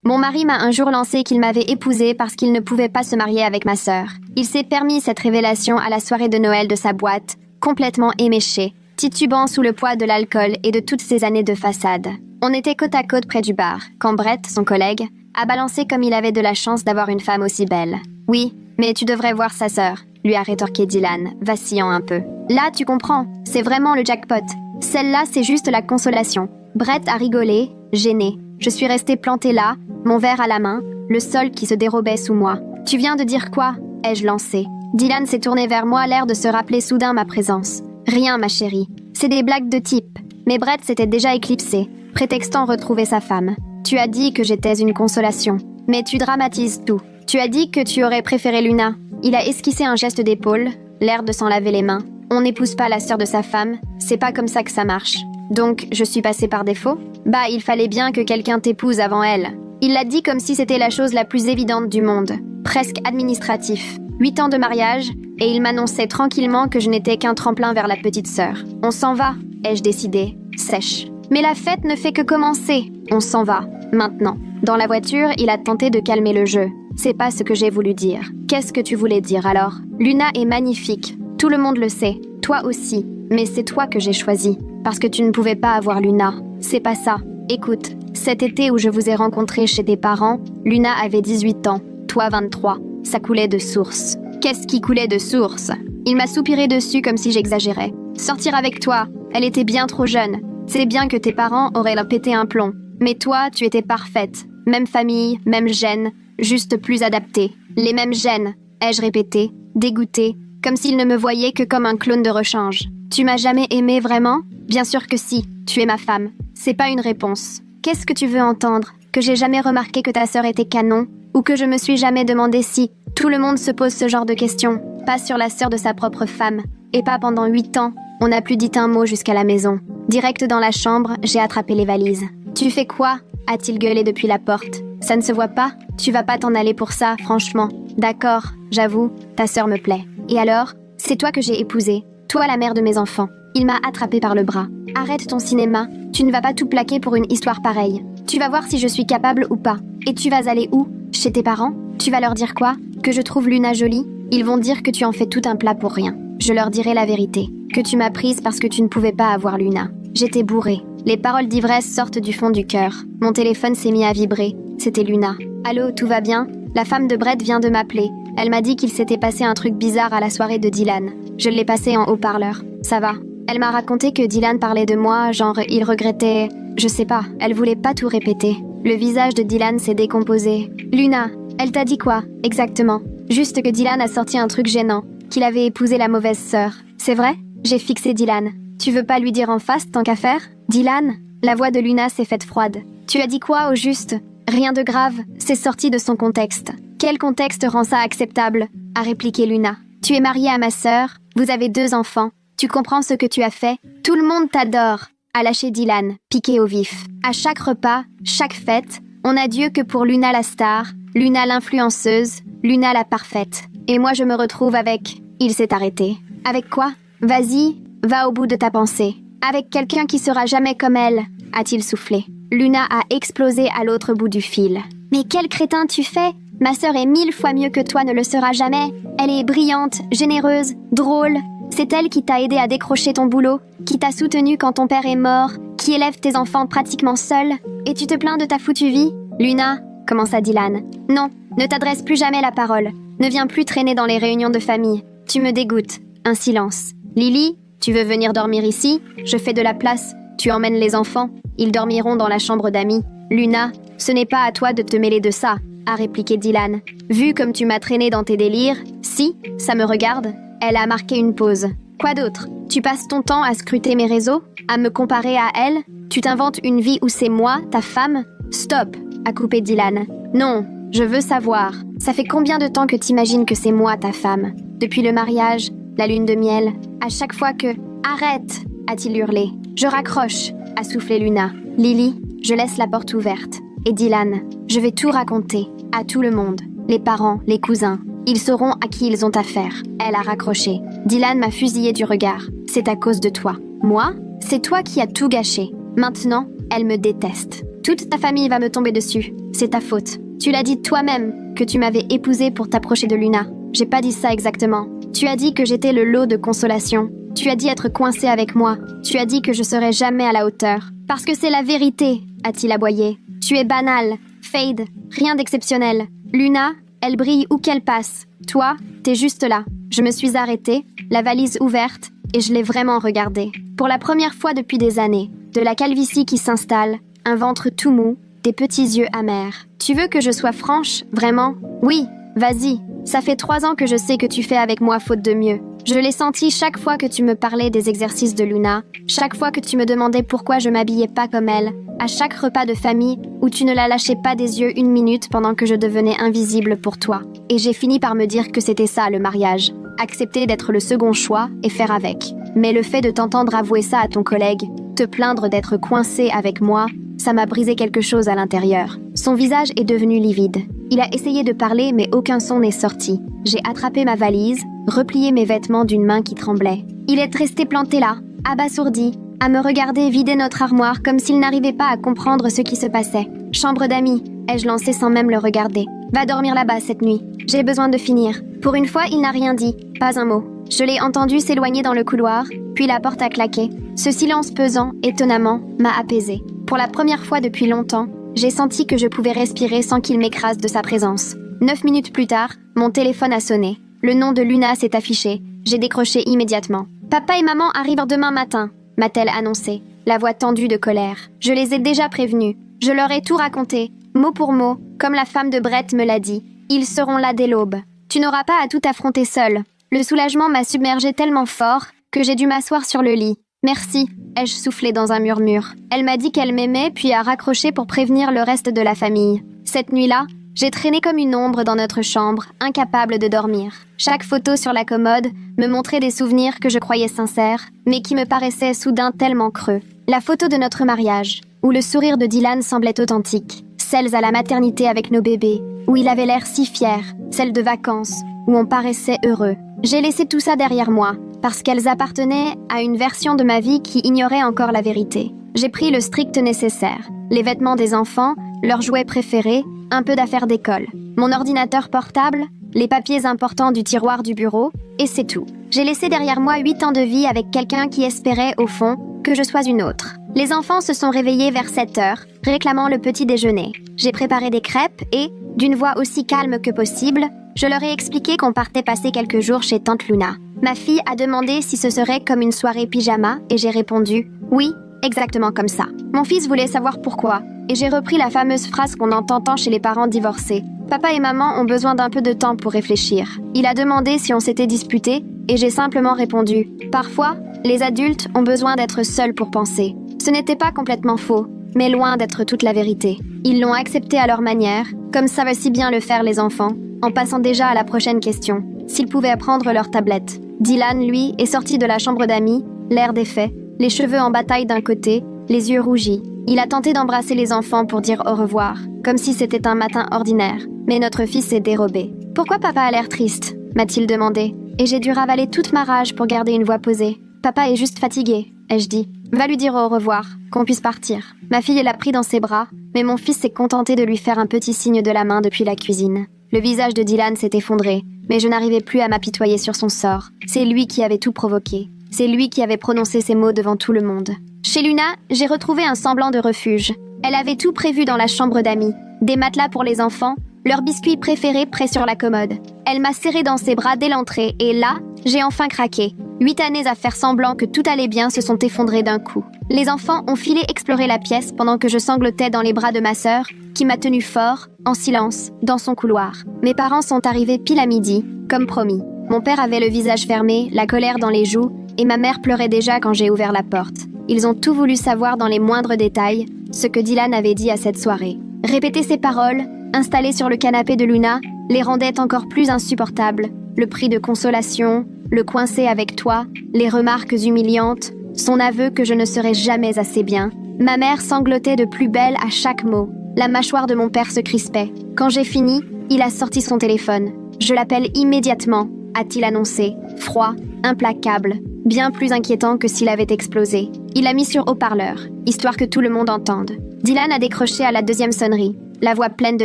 Mon mari m'a un jour lancé qu'il m'avait épousée parce qu'il ne pouvait pas se marier avec ma sœur. Il s'est permis cette révélation à la soirée de Noël de sa boîte, complètement éméché, titubant sous le poids de l'alcool et de toutes ces années de façade. On était côte à côte près du bar, quand Brett, son collègue, a balancé comme il avait de la chance d'avoir une femme aussi belle. « Oui, mais tu devrais voir sa sœur », lui a rétorqué Dylan, vacillant un peu. « Là, tu comprends, c'est vraiment le jackpot. Celle-là, c'est juste la consolation. » Brett a rigolé, gêné. Je suis restée plantée là, mon verre à la main, le sol qui se dérobait sous moi. « Tu viens de dire quoi ?» ai-je lancé. Dylan s'est tourné vers moi, l'air de se rappeler soudain ma présence. « Rien, ma chérie. C'est des blagues de type. » Mais Brett s'était déjà éclipsé, prétextant retrouver sa femme. « Tu as dit que j'étais une consolation. Mais tu dramatises tout. Tu as dit que tu aurais préféré Luna. » Il a esquissé un geste d'épaule, l'air de s'en laver les mains. « On n'épouse pas la sœur de sa femme. C'est pas comme ça que ça marche. Donc, je suis passée par défaut ? Bah, il fallait bien que quelqu'un t'épouse avant elle. » Il l'a dit comme si c'était la chose la plus évidente du monde, presque administratif. 8 ans de mariage, et il m'annonçait tranquillement que je n'étais qu'un tremplin vers la petite sœur. « On s'en va », ai-je décidé, sèche. Mais la fête ne fait que commencer. On s'en va, maintenant. Dans la voiture, il a tenté de calmer le jeu. C'est pas ce que j'ai voulu dire. Qu'est-ce que tu voulais dire alors ? Luna est magnifique. Tout le monde le sait. Toi aussi. Mais c'est toi que j'ai choisi. Parce que tu ne pouvais pas avoir Luna. C'est pas ça. Écoute, cet été où je vous ai rencontrés chez tes parents, Luna avait 18 ans. Toi 23. Ça coulait de source. Qu'est-ce qui coulait de source ? Il m'a soupiré dessus comme si j'exagérais. Sortir avec toi. Elle était bien trop jeune. C'est bien que tes parents auraient leur pété un plomb. Mais toi, tu étais parfaite. Même famille, même gènes, juste plus adaptée. Les mêmes gènes, ai-je répété, dégoûtée, comme s'il ne me voyait que comme un clone de rechange. Tu m'as jamais aimé vraiment ? Bien sûr que si, tu es ma femme. C'est pas une réponse. Qu'est-ce que tu veux entendre ? Que j'ai jamais remarqué que ta sœur était canon ? Ou que je me suis jamais demandé si ? Tout le monde se pose ce genre de questions. Pas sur la sœur de sa propre femme. Et pas pendant 8 ans. On n'a plus dit un mot jusqu'à la maison. Direct dans la chambre, j'ai attrapé les valises. « Tu fais quoi ?» a-t-il gueulé depuis la porte. « Ça ne se voit pas ? Tu vas pas t'en aller pour ça, franchement. » « D'accord, j'avoue, ta sœur me plaît. » « Et alors ? C'est toi que j'ai épousé. Toi la mère de mes enfants. » Il m'a attrapé par le bras. « Arrête ton cinéma. Tu ne vas pas tout plaquer pour une histoire pareille. Tu vas voir si je suis capable ou pas. Et tu vas aller où ? Chez tes parents ? Tu vas leur dire quoi ? Que je trouve Luna jolie ? Ils vont dire que tu en fais tout un plat pour rien. Je leur dirai la vérité. Que tu m'as prise parce que tu ne pouvais pas avoir Luna. J'étais bourrée. Les paroles d'ivresse sortent du fond du cœur. Mon téléphone s'est mis à vibrer. C'était Luna. « Allô, tout va bien ? La femme de Brett vient de m'appeler. Elle m'a dit qu'il s'était passé un truc bizarre à la soirée de Dylan. Je l'ai passé en haut-parleur. Ça va. Elle m'a raconté que Dylan parlait de moi, genre il regrettait... Je sais pas, elle voulait pas tout répéter. Le visage de Dylan s'est décomposé. « Luna, elle t'a dit quoi, exactement ? Juste que Dylan a sorti un truc gênant, qu'il avait épousé la mauvaise sœur. C'est vrai ? J'ai fixé Dylan. Tu veux pas lui dire en face, tant qu'à faire ? Dylan ? La voix de Luna s'est faite froide. Tu as dit quoi, au juste ? Rien de grave, c'est sorti de son contexte. Quel contexte rend ça acceptable ? A répliqué Luna. Tu es mariée à ma sœur, vous avez 2 enfants. Tu comprends ce que tu as fait ? Tout le monde t'adore, a lâché Dylan, piqué au vif. À chaque repas, chaque fête, on n'a Dieu que pour Luna la star, Luna l'influenceuse, Luna la parfaite. Et moi je me retrouve avec... Il s'est arrêté. Avec quoi ? Vas-y, va au bout de ta pensée. Avec quelqu'un qui sera jamais comme elle, a-t-il soufflé. Luna a explosé à l'autre bout du fil. Mais quel crétin tu fais ? Ma sœur est 1000 fois mieux que toi ne le sera jamais. Elle est brillante, généreuse, drôle. C'est elle qui t'a aidé à décrocher ton boulot, qui t'a soutenu quand ton père est mort, qui élève tes enfants pratiquement seule. Et tu te plains de ta foutue vie ? Luna, commença Dylan. Non, ne t'adresse plus jamais la parole. Ne viens plus traîner dans les réunions de famille. Tu me dégoûtes. Un silence. Lily, tu veux venir dormir ici ? Je fais de la place. Tu emmènes les enfants. Ils dormiront dans la chambre d'amis. Luna, ce n'est pas à toi de te mêler de ça, a répliqué Dylan. Vu comme tu m'as traîné dans tes délires, si, ça me regarde. Elle a marqué une pause. Quoi d'autre ? Tu passes ton temps à scruter mes réseaux ? À me comparer à elle ? Tu t'inventes une vie où c'est moi, ta femme ? Stop, a coupé Dylan. Non, je veux savoir. Ça fait combien de temps que t'imagines que c'est moi, ta femme ? Depuis le mariage, la lune de miel, à chaque fois que... Arrête, a-t-il hurlé. Je raccroche, a soufflé Luna. Lily, je laisse la porte ouverte. Et Dylan, je vais tout raconter, à tout le monde. Les parents, les cousins. Ils sauront à qui ils ont affaire. Elle a raccroché. Dylan m'a fusillé du regard. C'est à cause de toi. Moi ? C'est toi qui as tout gâché. Maintenant, elle me déteste. Toute ta famille va me tomber dessus. C'est ta faute. Tu l'as dit toi-même que tu m'avais épousée pour t'approcher de Luna. J'ai pas dit ça exactement. Tu as dit que j'étais le lot de consolation. Tu as dit être coincé avec moi. Tu as dit que je serais jamais à la hauteur. Parce que c'est la vérité, a-t-il aboyé. Tu es banal, fade, rien d'exceptionnel. Luna, elle brille où qu'elle passe. Toi, t'es juste là. Je me suis arrêtée, la valise ouverte, et je l'ai vraiment regardée. Pour la première fois depuis des années, de la calvitie qui s'installe, un ventre tout mou, des petits yeux amers. Tu veux que je sois franche, vraiment? Oui, vas-y. Ça fait 3 ans que je sais que tu fais avec moi faute de mieux. Je l'ai senti chaque fois que tu me parlais des exercices de Luna, chaque fois que tu me demandais pourquoi je m'habillais pas comme elle, à chaque repas de famille où tu ne la lâchais pas des yeux 1 minute pendant que je devenais invisible pour toi. Et j'ai fini par me dire que c'était ça le mariage. Accepter d'être le second choix et faire avec. Mais le fait de t'entendre avouer ça à ton collègue, te plaindre d'être coincé avec moi, ça m'a brisé quelque chose à l'intérieur. Son visage est devenu livide. Il a essayé de parler mais aucun son n'est sorti. J'ai attrapé ma valise, replié mes vêtements d'une main qui tremblait. Il est resté planté là, abasourdi, à me regarder vider notre armoire comme s'il n'arrivait pas à comprendre ce qui se passait. Chambre d'amis, ai-je lancé sans même le regarder. Va dormir là-bas cette nuit. J'ai besoin de finir. Pour une fois, il n'a rien dit, pas un mot. Je l'ai entendu s'éloigner dans le couloir, puis la porte a claqué. Ce silence pesant, étonnamment, m'a apaisée. Pour la première fois depuis longtemps, j'ai senti que je pouvais respirer sans qu'il m'écrase de sa présence. 9 minutes plus tard, mon téléphone a sonné. Le nom de Luna s'est affiché. J'ai décroché immédiatement. « Papa et maman arrivent demain matin », m'a-t-elle annoncé, la voix tendue de colère. Je les ai déjà prévenus. Je leur ai tout raconté, mot pour mot, comme la femme de Brett me l'a dit. Ils seront là dès l'aube. Tu n'auras pas à tout affronter seul. Le soulagement m'a submergé tellement fort que j'ai dû m'asseoir sur le lit. Merci, ai-je soufflé dans un murmure. Elle m'a dit qu'elle m'aimait puis a raccroché pour prévenir le reste de la famille. Cette nuit-là, j'ai traîné comme une ombre dans notre chambre, incapable de dormir. Chaque photo sur la commode me montrait des souvenirs que je croyais sincères, mais qui me paraissaient soudain tellement creux. La photo de notre mariage, où le sourire de Dylan semblait authentique. Celles à la maternité avec nos bébés, où il avait l'air si fier. Celles de vacances, où on paraissait heureux. J'ai laissé tout ça derrière moi, parce qu'elles appartenaient à une version de ma vie qui ignorait encore la vérité. J'ai pris le strict nécessaire. Les vêtements des enfants, leurs jouets préférés, un peu d'affaires d'école, mon ordinateur portable, les papiers importants du tiroir du bureau, et c'est tout. J'ai laissé derrière moi 8 ans de vie avec quelqu'un qui espérait, au fond, que je sois une autre. Les enfants se sont réveillés vers 7 heures, réclamant le petit déjeuner. J'ai préparé des crêpes et, d'une voix aussi calme que possible, je leur ai expliqué qu'on partait passer quelques jours chez Tante Luna. Ma fille a demandé si ce serait comme une soirée pyjama et j'ai répondu « Oui, exactement comme ça ». Mon fils voulait savoir pourquoi et j'ai repris la fameuse phrase qu'on entend tant chez les parents divorcés. Papa et maman ont besoin d'un peu de temps pour réfléchir. Il a demandé si on s'était disputé et j'ai simplement répondu « Parfois, les adultes ont besoin d'être seuls pour penser ». Ce n'était pas complètement faux, mais loin d'être toute la vérité. Ils l'ont accepté à leur manière, comme savent si bien le faire les enfants, en passant déjà à la prochaine question, s'ils pouvaient apprendre leur tablette. Dylan, lui, est sorti de la chambre d'amis, l'air défait, les cheveux en bataille d'un côté, les yeux rougis. Il a tenté d'embrasser les enfants pour dire au revoir, comme si c'était un matin ordinaire, mais notre fils s'est dérobé. « Pourquoi papa a l'air triste ?» m'a-t-il demandé, et j'ai dû ravaler toute ma rage pour garder une voix posée. « Papa est juste fatigué », ai-je dit. « Va lui dire au revoir, qu'on puisse partir. » Ma fille l'a pris dans ses bras, mais mon fils s'est contenté de lui faire un petit signe de la main depuis la cuisine. Le visage de Dylan s'est effondré, mais je n'arrivais plus à m'apitoyer sur son sort. C'est lui qui avait tout provoqué. C'est lui qui avait prononcé ces mots devant tout le monde. Chez Luna, j'ai retrouvé un semblant de refuge. Elle avait tout prévu dans la chambre d'amis. Des matelas pour les enfants, leurs biscuits préférés prêts sur la commode. Elle m'a serré dans ses bras dès l'entrée et là, j'ai enfin craqué. 8 années à faire semblant que tout allait bien se sont effondrées d'un coup. Les enfants ont filé explorer la pièce pendant que je sanglotais dans les bras de ma sœur, qui m'a tenu fort, en silence, dans son couloir. Mes parents sont arrivés pile à midi, comme promis. Mon père avait le visage fermé, la colère dans les joues, et ma mère pleurait déjà quand j'ai ouvert la porte. Ils ont tout voulu savoir dans les moindres détails, ce que Dylan avait dit à cette soirée. Répéter ses paroles, installé sur le canapé de Luna, les rendait encore plus insupportables. Le prix de consolation, le coincer avec toi, les remarques humiliantes, son aveu que je ne serais jamais assez bien. Ma mère sanglotait de plus belle à chaque mot. La mâchoire de mon père se crispait. Quand j'ai fini, il a sorti son téléphone. « Je l'appelle immédiatement », a-t-il annoncé, froid, implacable. bien plus inquiétant que s'il avait explosé. Il l'a mis sur haut-parleur, histoire que tout le monde entende. Dylan a décroché à la deuxième sonnerie, la voix pleine de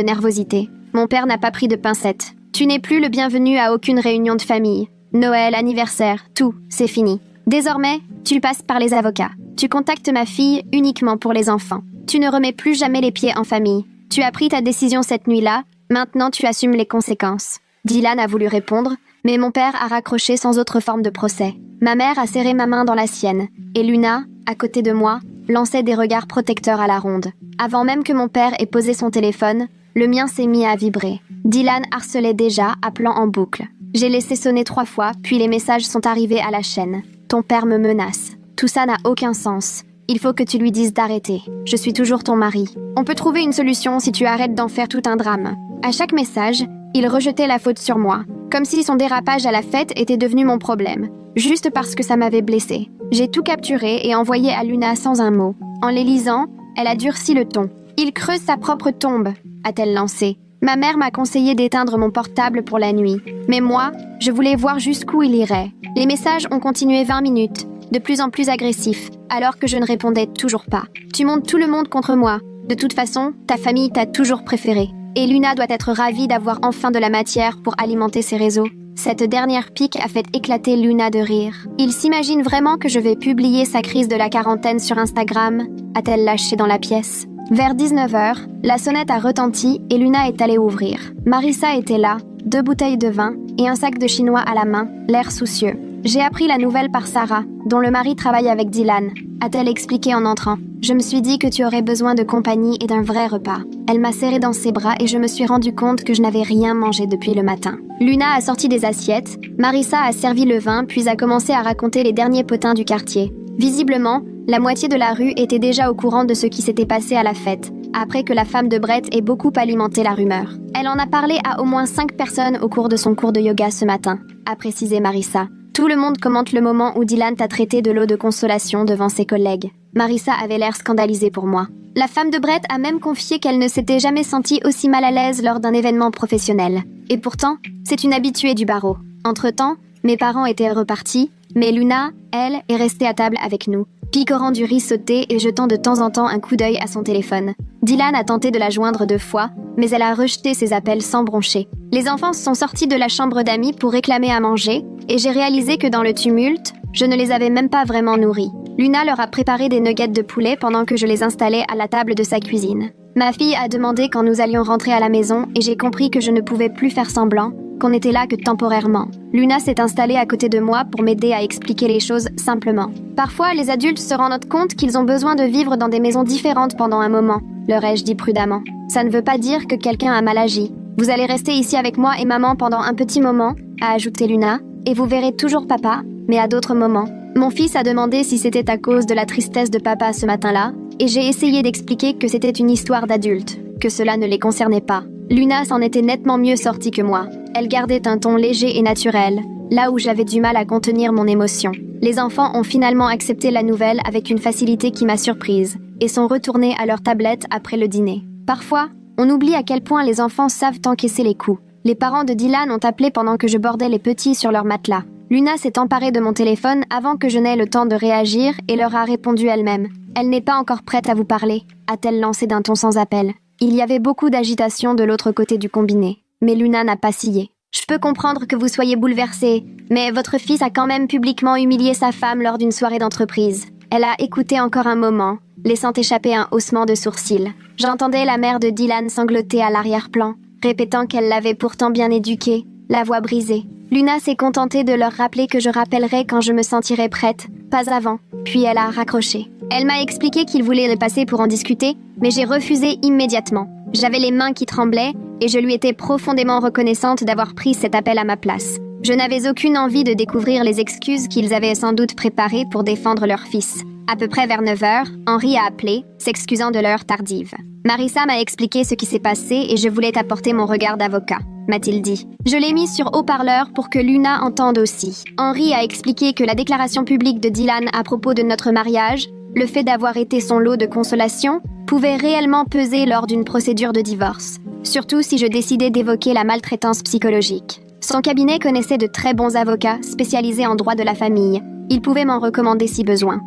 nervosité. Mon père n'a pas pris de pincettes. Tu n'es plus le bienvenu à aucune réunion de famille. Noël, anniversaire, tout, c'est fini. Désormais, tu passes par les avocats. Tu contactes ma fille uniquement pour les enfants. Tu ne remets plus jamais les pieds en famille. Tu as pris ta décision cette nuit-là, maintenant tu assumes les conséquences. Dylan a voulu répondre, mais mon père a raccroché sans autre forme de procès. Ma mère a serré ma main dans la sienne, et Luna, à côté de moi, lançait des regards protecteurs à la ronde. Avant même que mon père ait posé son téléphone, le mien s'est mis à vibrer. Dylan harcelait déjà, appelant en boucle. J'ai laissé sonner 3 fois, puis les messages sont arrivés à la chaîne. Ton père me menace. Tout ça n'a aucun sens. Il faut que tu lui dises d'arrêter. Je suis toujours ton mari. On peut trouver une solution si tu arrêtes d'en faire tout un drame. À chaque message, il rejetait la faute sur moi, comme si son dérapage à la fête était devenu mon problème, juste parce que ça m'avait blessée. J'ai tout capturé et envoyé à Luna sans un mot. En les lisant, elle a durci le ton. Il creuse sa propre tombe, a-t-elle lancé. Ma mère m'a conseillé d'éteindre mon portable pour la nuit. Mais moi, je voulais voir jusqu'où il irait. Les messages ont continué 20 minutes, de plus en plus agressifs, alors que je ne répondais toujours pas. Tu montes tout le monde contre moi. De toute façon, ta famille t'a toujours préféré. Et Luna doit être ravie d'avoir enfin de la matière pour alimenter ses réseaux. Cette dernière pique a fait éclater Luna de rire. Il s'imagine vraiment que je vais publier sa crise de la quarantaine sur Instagram, a-t-elle lâché dans la pièce. Vers 19h, la sonnette a retenti et Luna est allée ouvrir. Marissa était là, 2 bouteilles de vin et un sac de chinois à la main, l'air soucieux. J'ai appris la nouvelle par Sarah, dont le mari travaille avec Dylan, a-t-elle expliqué en entrant. Je me suis dit que tu aurais besoin de compagnie et d'un vrai repas. Elle m'a serré dans ses bras et je me suis rendu compte que je n'avais rien mangé depuis le matin. Luna a sorti des assiettes, Marissa a servi le vin puis a commencé à raconter les derniers potins du quartier. Visiblement, la moitié de la rue était déjà au courant de ce qui s'était passé à la fête, après que la femme de Brett ait beaucoup alimenté la rumeur. Elle en a parlé à au moins 5 personnes au cours de son cours de yoga ce matin, a précisé Marissa. Tout le monde commente le moment où Dylan t'a traité de l'eau de consolation devant ses collègues. Marissa avait l'air scandalisée pour moi. La femme de Brett a même confié qu'elle ne s'était jamais sentie aussi mal à l'aise lors d'un événement professionnel. Et pourtant, c'est une habituée du barreau. Entre-temps, mes parents étaient repartis, mais Luna, elle, est restée à table avec nous, picorant du riz sauté et jetant de temps en temps un coup d'œil à son téléphone. Dylan a tenté de la joindre 2 fois, mais elle a rejeté ses appels sans broncher. Les enfants sont sortis de la chambre d'amis pour réclamer à manger, et j'ai réalisé que dans le tumulte, je ne les avais même pas vraiment nourris. Luna leur a préparé des nuggets de poulet pendant que je les installais à la table de sa cuisine. Ma fille a demandé quand nous allions rentrer à la maison et j'ai compris que je ne pouvais plus faire semblant, qu'on n'était là que temporairement. Luna s'est installée à côté de moi pour m'aider à expliquer les choses simplement. Parfois, les adultes se rendent compte qu'ils ont besoin de vivre dans des maisons différentes pendant un moment, leur ai-je dit prudemment. Ça ne veut pas dire que quelqu'un a mal agi. Vous allez rester ici avec moi et maman pendant un petit moment, a ajouté Luna, et vous verrez toujours papa, mais à d'autres moments. Mon fils a demandé si c'était à cause de la tristesse de papa ce matin-là, et j'ai essayé d'expliquer que c'était une histoire d'adulte, que cela ne les concernait pas. Luna s'en était nettement mieux sortie que moi. Elle gardait un ton léger et naturel, là où j'avais du mal à contenir mon émotion. Les enfants ont finalement accepté la nouvelle avec une facilité qui m'a surprise, et sont retournés à leur tablette après le dîner. Parfois, on oublie à quel point les enfants savent encaisser les coups. Les parents de Dylan ont appelé pendant que je bordais les petits sur leur matelas. Luna s'est emparée de mon téléphone avant que je n'aie le temps de réagir et leur a répondu elle-même. Elle n'est pas encore prête à vous parler, a-t-elle lancé d'un ton sans appel. Il y avait beaucoup d'agitation de l'autre côté du combiné, mais Luna n'a pas scié. Je peux comprendre que vous soyez bouleversée, mais votre fils a quand même publiquement humilié sa femme lors d'une soirée d'entreprise. Elle a écouté encore un moment, laissant échapper un haussement de sourcils. J'entendais la mère de Dylan sangloter à l'arrière-plan, répétant qu'elle l'avait pourtant bien éduqué, la voix brisée. Luna s'est contentée de leur rappeler que je rappellerai quand je me sentirai prête, pas avant, puis elle a raccroché. Elle m'a expliqué qu'il voulait le passer pour en discuter, mais j'ai refusé immédiatement. J'avais les mains qui tremblaient et je lui étais profondément reconnaissante d'avoir pris cet appel à ma place. Je n'avais aucune envie de découvrir les excuses qu'ils avaient sans doute préparées pour défendre leur fils. À peu près vers 9h, Henri a appelé, s'excusant de l'heure tardive. Marissa m'a expliqué ce qui s'est passé et je voulais apporter mon regard d'avocat, m'a-t-il dit. Je l'ai mis sur haut-parleur pour que Luna entende aussi. Henri a expliqué que la déclaration publique de Dylan à propos de notre mariage, le fait d'avoir été son lot de consolation, pouvait réellement peser lors d'une procédure de divorce, surtout si je décidais d'évoquer la maltraitance psychologique. Son cabinet connaissait de très bons avocats spécialisés en droit de la famille, Il pouvait m'en recommander si besoin.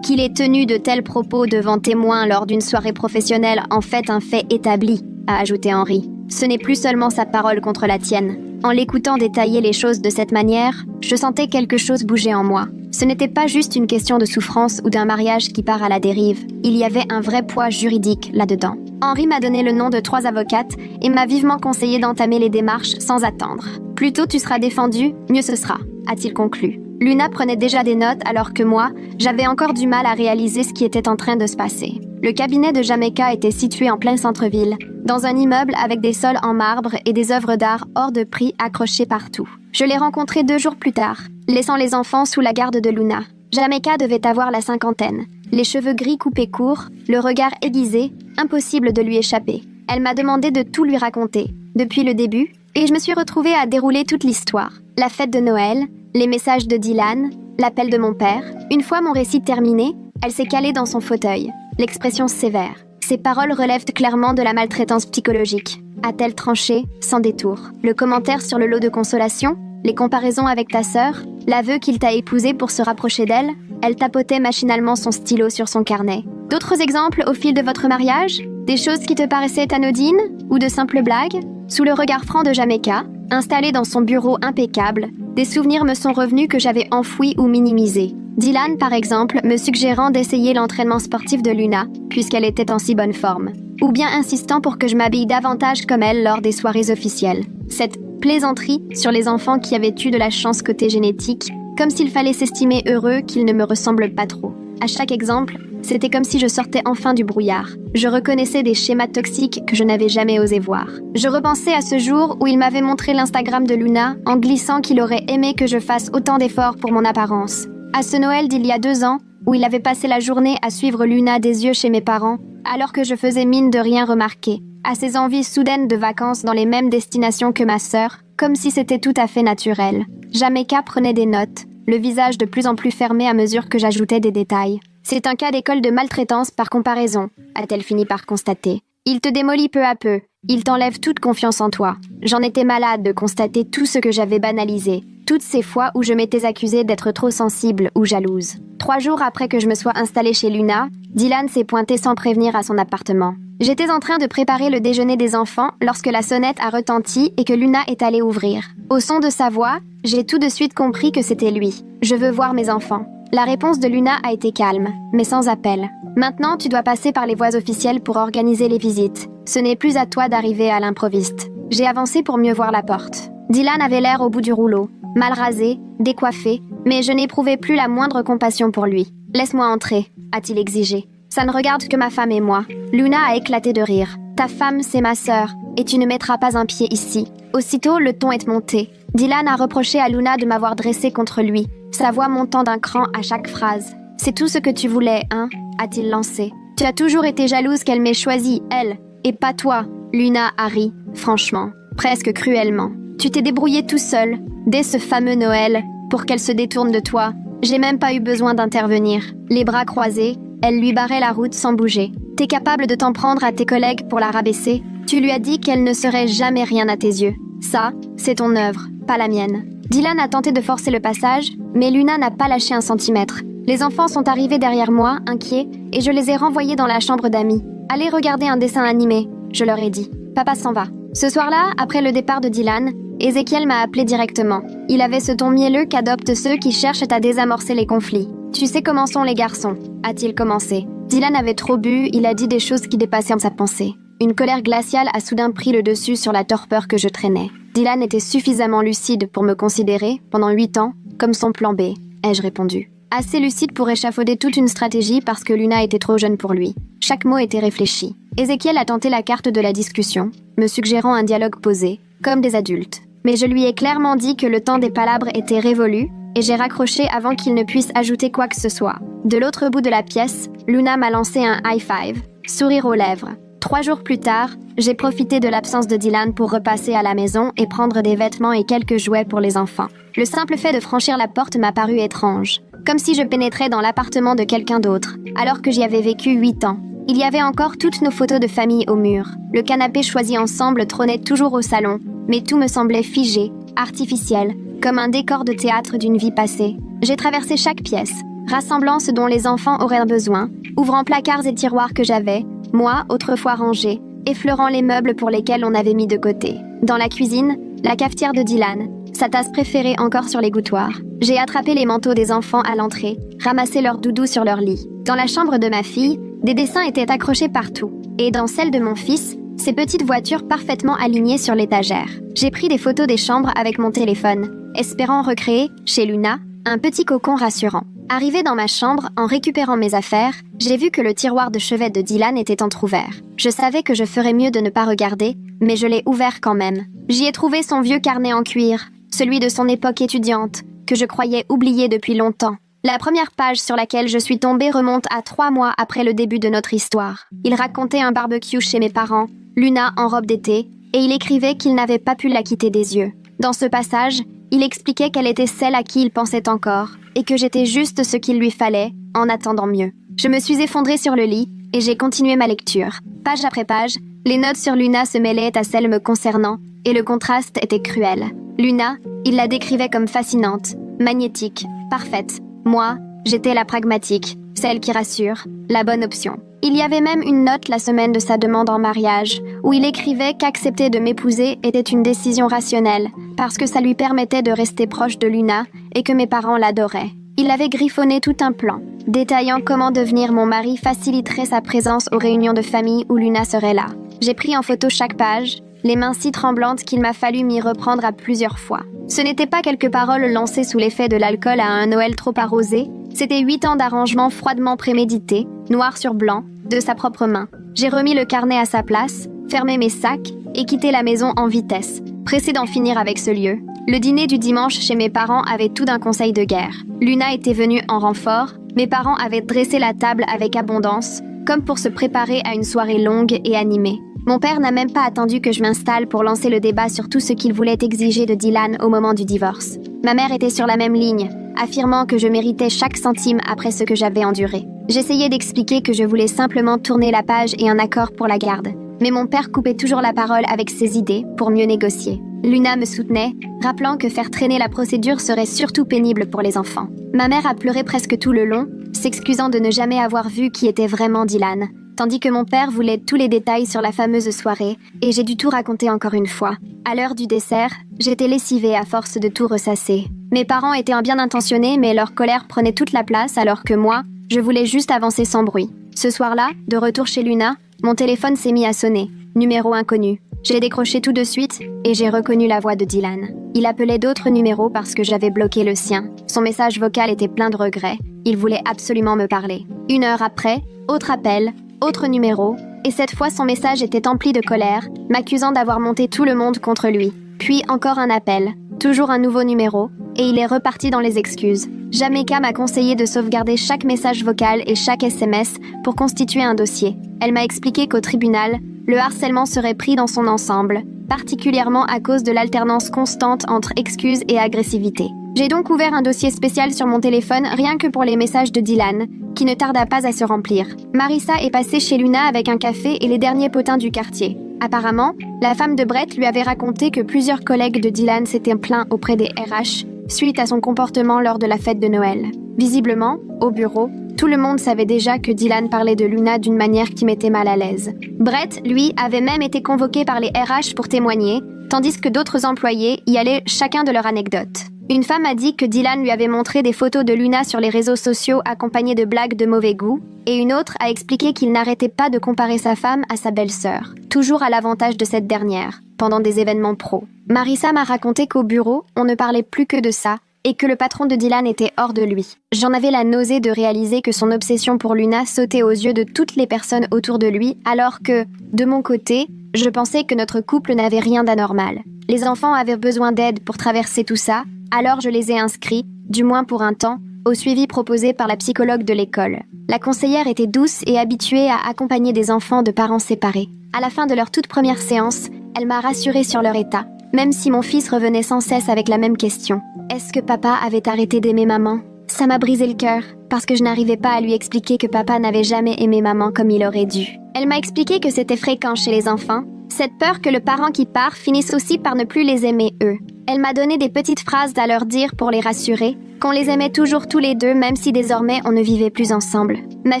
Qu'il ait tenu de tels propos devant témoins lors d'une soirée professionnelle en fait un fait établi, a ajouté Henri. Ce n'est plus seulement sa parole contre la tienne. En l'écoutant détailler les choses de cette manière, je sentais quelque chose bouger en moi. Ce n'était pas juste une question de souffrance ou d'un mariage qui part à la dérive. Il y avait un vrai poids juridique là-dedans. Henri m'a donné le nom de 3 avocates et m'a vivement conseillé d'entamer les démarches sans attendre. Plus tôt tu seras défendu, mieux ce sera, a-t-il conclu. Luna prenait déjà des notes alors que moi, j'avais encore du mal à réaliser ce qui était en train de se passer. Le cabinet de Jamaica était situé en plein centre-ville, dans un immeuble avec des sols en marbre et des œuvres d'art hors de prix accrochées partout. Je l'ai rencontré 2 jours plus tard, laissant les enfants sous la garde de Luna. Jamaica devait avoir la 50aine, les cheveux gris coupés courts, le regard aiguisé, impossible de lui échapper. Elle m'a demandé de tout lui raconter, depuis le début, et je me suis retrouvée à dérouler toute l'histoire. La fête de Noël, les messages de Dylan, l'appel de mon père. Une fois mon récit terminé, elle s'est calée dans son fauteuil, l'expression sévère. Ses paroles relèvent clairement de la maltraitance psychologique. A-t-elle tranché, sans détour? Le commentaire sur le lot de consolation? Les comparaisons avec ta sœur? L'aveu qu'il t'a épousée pour se rapprocher d'elle? Elle tapotait machinalement son stylo sur son carnet. D'autres exemples au fil de votre mariage? Des choses qui te paraissaient anodines? Ou de simples blagues? Sous le regard franc de Jamaica, installée dans son bureau impeccable, des souvenirs me sont revenus que j'avais enfouis ou minimisés. Dylan, par exemple, me suggérant d'essayer l'entraînement sportif de Luna, puisqu'elle était en si bonne forme. Ou bien insistant pour que je m'habille davantage comme elle lors des soirées officielles. Cette plaisanterie sur les enfants qui avaient eu de la chance côté génétique, comme s'il fallait s'estimer heureux qu'ils ne me ressemblent pas trop. À chaque exemple, c'était comme si je sortais enfin du brouillard. Je reconnaissais des schémas toxiques que je n'avais jamais osé voir. Je repensais à ce jour où il m'avait montré l'Instagram de Luna en glissant qu'il aurait aimé que je fasse autant d'efforts pour mon apparence. À ce Noël d'il y a 2 ans, où il avait passé la journée à suivre Luna des yeux chez mes parents, alors que je faisais mine de rien remarquer. À ses envies soudaines de vacances dans les mêmes destinations que ma sœur, comme si c'était tout à fait naturel. Jamaica prenait des notes, le visage de plus en plus fermé à mesure que j'ajoutais des détails. C'est un cas d'école de maltraitance par comparaison, a-t-elle fini par constater. Il te démolit peu à peu, il t'enlève toute confiance en toi. J'en étais malade de constater tout ce que j'avais banalisé, toutes ces fois où je m'étais accusée d'être trop sensible ou jalouse. 3 jours après que je me sois installée chez Luna, Dylan s'est pointé sans prévenir à son appartement. J'étais en train de préparer le déjeuner des enfants lorsque la sonnette a retenti et que Luna est allée ouvrir. Au son de sa voix, j'ai tout de suite compris que c'était lui. « Je veux voir mes enfants ». La réponse de Luna a été calme, mais sans appel. « Maintenant, tu dois passer par les voies officielles pour organiser les visites. Ce n'est plus à toi d'arriver à l'improviste. » J'ai avancé pour mieux voir la porte. Dylan avait l'air au bout du rouleau, mal rasé, décoiffé, mais je n'éprouvais plus la moindre compassion pour lui. « Laisse-moi entrer », a-t-il exigé. « Ça ne regarde que ma femme et moi. » Luna a éclaté de rire. « Ta femme, c'est ma sœur, et tu ne mettras pas un pied ici. » Aussitôt, le ton est monté. Dylan a reproché à Luna de m'avoir dressée contre lui, sa voix montant d'un cran à chaque phrase. « C'est tout ce que tu voulais, hein ?» a-t-il lancé. « Tu as toujours été jalouse qu'elle m'ait choisi, elle, et pas toi. » Luna a ri, franchement, presque cruellement. « Tu t'es débrouillé tout seul, dès ce fameux Noël, pour qu'elle se détourne de toi. J'ai même pas eu besoin d'intervenir. » Les bras croisés, elle lui barrait la route sans bouger. « T'es capable de t'en prendre à tes collègues pour la rabaisser? Tu lui as dit qu'elle ne serait jamais rien à tes yeux. Ça, c'est ton œuvre, pas la mienne. » Dylan a tenté de forcer le passage, mais Luna n'a pas lâché un centimètre. Les enfants sont arrivés derrière moi, inquiets, et je les ai renvoyés dans la chambre d'amis. « Allez regarder un dessin animé », je leur ai dit. Papa s'en va. Ce soir-là, après le départ de Dylan, Ézéchiel m'a appelé directement. Il avait ce ton mielleux qu'adoptent ceux qui cherchent à désamorcer les conflits. « Tu sais comment sont les garçons », a-t-il commencé. Dylan avait trop bu, il a dit des choses qui dépassaient sa pensée. Une colère glaciale a soudain pris le dessus sur la torpeur que je traînais. Dylan était suffisamment lucide pour me considérer, pendant 8 ans, comme son plan B, ai-je répondu. Assez lucide pour échafauder toute une stratégie parce que Luna était trop jeune pour lui. Chaque mot était réfléchi. Ézéchiel a tenté la carte de la discussion, me suggérant un dialogue posé, comme des adultes. Mais je lui ai clairement dit que le temps des palabres était révolu, et j'ai raccroché avant qu'il ne puisse ajouter quoi que ce soit. De l'autre bout de la pièce, Luna m'a lancé un high five, sourire aux lèvres. 3 jours plus tard, j'ai profité de l'absence de Dylan pour repasser à la maison et prendre des vêtements et quelques jouets pour les enfants. Le simple fait de franchir la porte m'a paru étrange, comme si je pénétrais dans l'appartement de quelqu'un d'autre, alors que j'y avais vécu 8 ans. Il y avait encore toutes nos photos de famille au mur. Le canapé choisi ensemble trônait toujours au salon, mais tout me semblait figé, artificiel, comme un décor de théâtre d'une vie passée. J'ai traversé chaque pièce, rassemblant ce dont les enfants auraient besoin, ouvrant placards et tiroirs que j'avais, moi, autrefois rangés, effleurant les meubles pour lesquels on avait mis de côté. Dans la cuisine, la cafetière de Dylan, sa tasse préférée encore sur l'égouttoir. J'ai attrapé les manteaux des enfants à l'entrée, ramassé leurs doudous sur leur lit. Dans la chambre de ma fille, des dessins étaient accrochés partout. Et dans celle de mon fils, ces petites voitures parfaitement alignées sur l'étagère. J'ai pris des photos des chambres avec mon téléphone, espérant recréer, chez Luna, un petit cocon rassurant. Arrivé dans ma chambre, en récupérant mes affaires, j'ai vu que le tiroir de chevet de Dylan était entrouvert. Je savais que je ferais mieux de ne pas regarder, mais je l'ai ouvert quand même. J'y ai trouvé son vieux carnet en cuir, celui de son époque étudiante, que je croyais oublié depuis longtemps. La première page sur laquelle je suis tombée remonte à 3 mois après le début de notre histoire. Il racontait un barbecue chez mes parents, Luna en robe d'été, et il écrivait qu'il n'avait pas pu la quitter des yeux. Dans ce passage, il expliquait qu'elle était celle à qui il pensait encore, et que j'étais juste ce qu'il lui fallait, en attendant mieux. Je me suis effondrée sur le lit, et j'ai continué ma lecture. Page après page, les notes sur Luna se mêlaient à celles me concernant, et le contraste était cruel. Luna, il la décrivait comme fascinante, magnétique, parfaite. Moi, j'étais la pragmatique, celle qui rassure, la bonne option. Il y avait même une note la semaine de sa demande en mariage, où il écrivait qu'accepter de m'épouser était une décision rationnelle, parce que ça lui permettait de rester proche de Luna et que mes parents l'adoraient. Il avait griffonné tout un plan, détaillant comment devenir mon mari faciliterait sa présence aux réunions de famille où Luna serait là. J'ai pris en photo chaque page, les mains si tremblantes qu'il m'a fallu m'y reprendre à plusieurs fois. Ce n'était pas quelques paroles lancées sous l'effet de l'alcool à un Noël trop arrosé, c'était 8 ans d'arrangements froidement prémédités, noir sur blanc, de sa propre main. J'ai remis le carnet à sa place, fermé mes sacs et quitté la maison en vitesse, pressé d'en finir avec ce lieu. Le dîner du dimanche chez mes parents avait tout d'un conseil de guerre. Luna était venue en renfort, mes parents avaient dressé la table avec abondance, comme pour se préparer à une soirée longue et animée. Mon père n'a même pas attendu que je m'installe pour lancer le débat sur tout ce qu'il voulait exiger de Dylan au moment du divorce. Ma mère était sur la même ligne, affirmant que je méritais chaque centime après ce que j'avais enduré. J'essayais d'expliquer que je voulais simplement tourner la page et un accord pour la garde. Mais mon père coupait toujours la parole avec ses idées pour mieux négocier. Luna me soutenait, rappelant que faire traîner la procédure serait surtout pénible pour les enfants. Ma mère a pleuré presque tout le long, s'excusant de ne jamais avoir vu qui était vraiment Dylan. Tandis que mon père voulait tous les détails sur la fameuse soirée, et j'ai dû tout raconter encore une fois. À l'heure du dessert, j'étais lessivée à force de tout ressasser. Mes parents étaient bien intentionnés, mais leur colère prenait toute la place, alors que moi, je voulais juste avancer sans bruit. Ce soir-là, de retour chez Luna, mon téléphone s'est mis à sonner. Numéro inconnu. J'ai décroché tout de suite, et j'ai reconnu la voix de Dylan. Il appelait d'autres numéros parce que j'avais bloqué le sien. Son message vocal était plein de regrets. Il voulait absolument me parler. 1 heure après, autre appel, autre numéro, et cette fois son message était empli de colère, m'accusant d'avoir monté tout le monde contre lui. Puis encore un appel, toujours un nouveau numéro, et il est reparti dans les excuses. Jamaica m'a conseillé de sauvegarder chaque message vocal et chaque SMS pour constituer un dossier. Elle m'a expliqué qu'au tribunal, le harcèlement serait pris dans son ensemble, particulièrement à cause de l'alternance constante entre excuses et agressivité. J'ai donc ouvert un dossier spécial sur mon téléphone rien que pour les messages de Dylan, qui ne tarda pas à se remplir. Marissa est passée chez Luna avec un café et les derniers potins du quartier. Apparemment, la femme de Brett lui avait raconté que plusieurs collègues de Dylan s'étaient plaints auprès des RH suite à son comportement lors de la fête de Noël. Visiblement, au bureau, tout le monde savait déjà que Dylan parlait de Luna d'une manière qui mettait mal à l'aise. Brett, lui, avait même été convoqué par les RH pour témoigner, tandis que d'autres employés y allaient chacun de leur anecdote. Une femme a dit que Dylan lui avait montré des photos de Luna sur les réseaux sociaux accompagnées de blagues de mauvais goût, et une autre a expliqué qu'il n'arrêtait pas de comparer sa femme à sa belle-sœur, toujours à l'avantage de cette dernière, pendant des événements pro. Marissa m'a raconté qu'au bureau, on ne parlait plus que de ça, et que le patron de Dylan était hors de lui. J'en avais la nausée de réaliser que son obsession pour Luna sautait aux yeux de toutes les personnes autour de lui, alors que, de mon côté, je pensais que notre couple n'avait rien d'anormal. Les enfants avaient besoin d'aide pour traverser tout ça, alors je les ai inscrits, du moins pour un temps, au suivi proposé par la psychologue de l'école. La conseillère était douce et habituée à accompagner des enfants de parents séparés. À la fin de leur toute première séance, elle m'a rassurée sur leur état, même si mon fils revenait sans cesse avec la même question. Est-ce que papa avait arrêté d'aimer maman ? Ça m'a brisé le cœur, parce que je n'arrivais pas à lui expliquer que papa n'avait jamais aimé maman comme il aurait dû. Elle m'a expliqué que c'était fréquent chez les enfants, cette peur que le parent qui part finisse aussi par ne plus les aimer eux. Elle m'a donné des petites phrases à leur dire pour les rassurer, qu'on les aimait toujours tous les deux même si désormais on ne vivait plus ensemble. Ma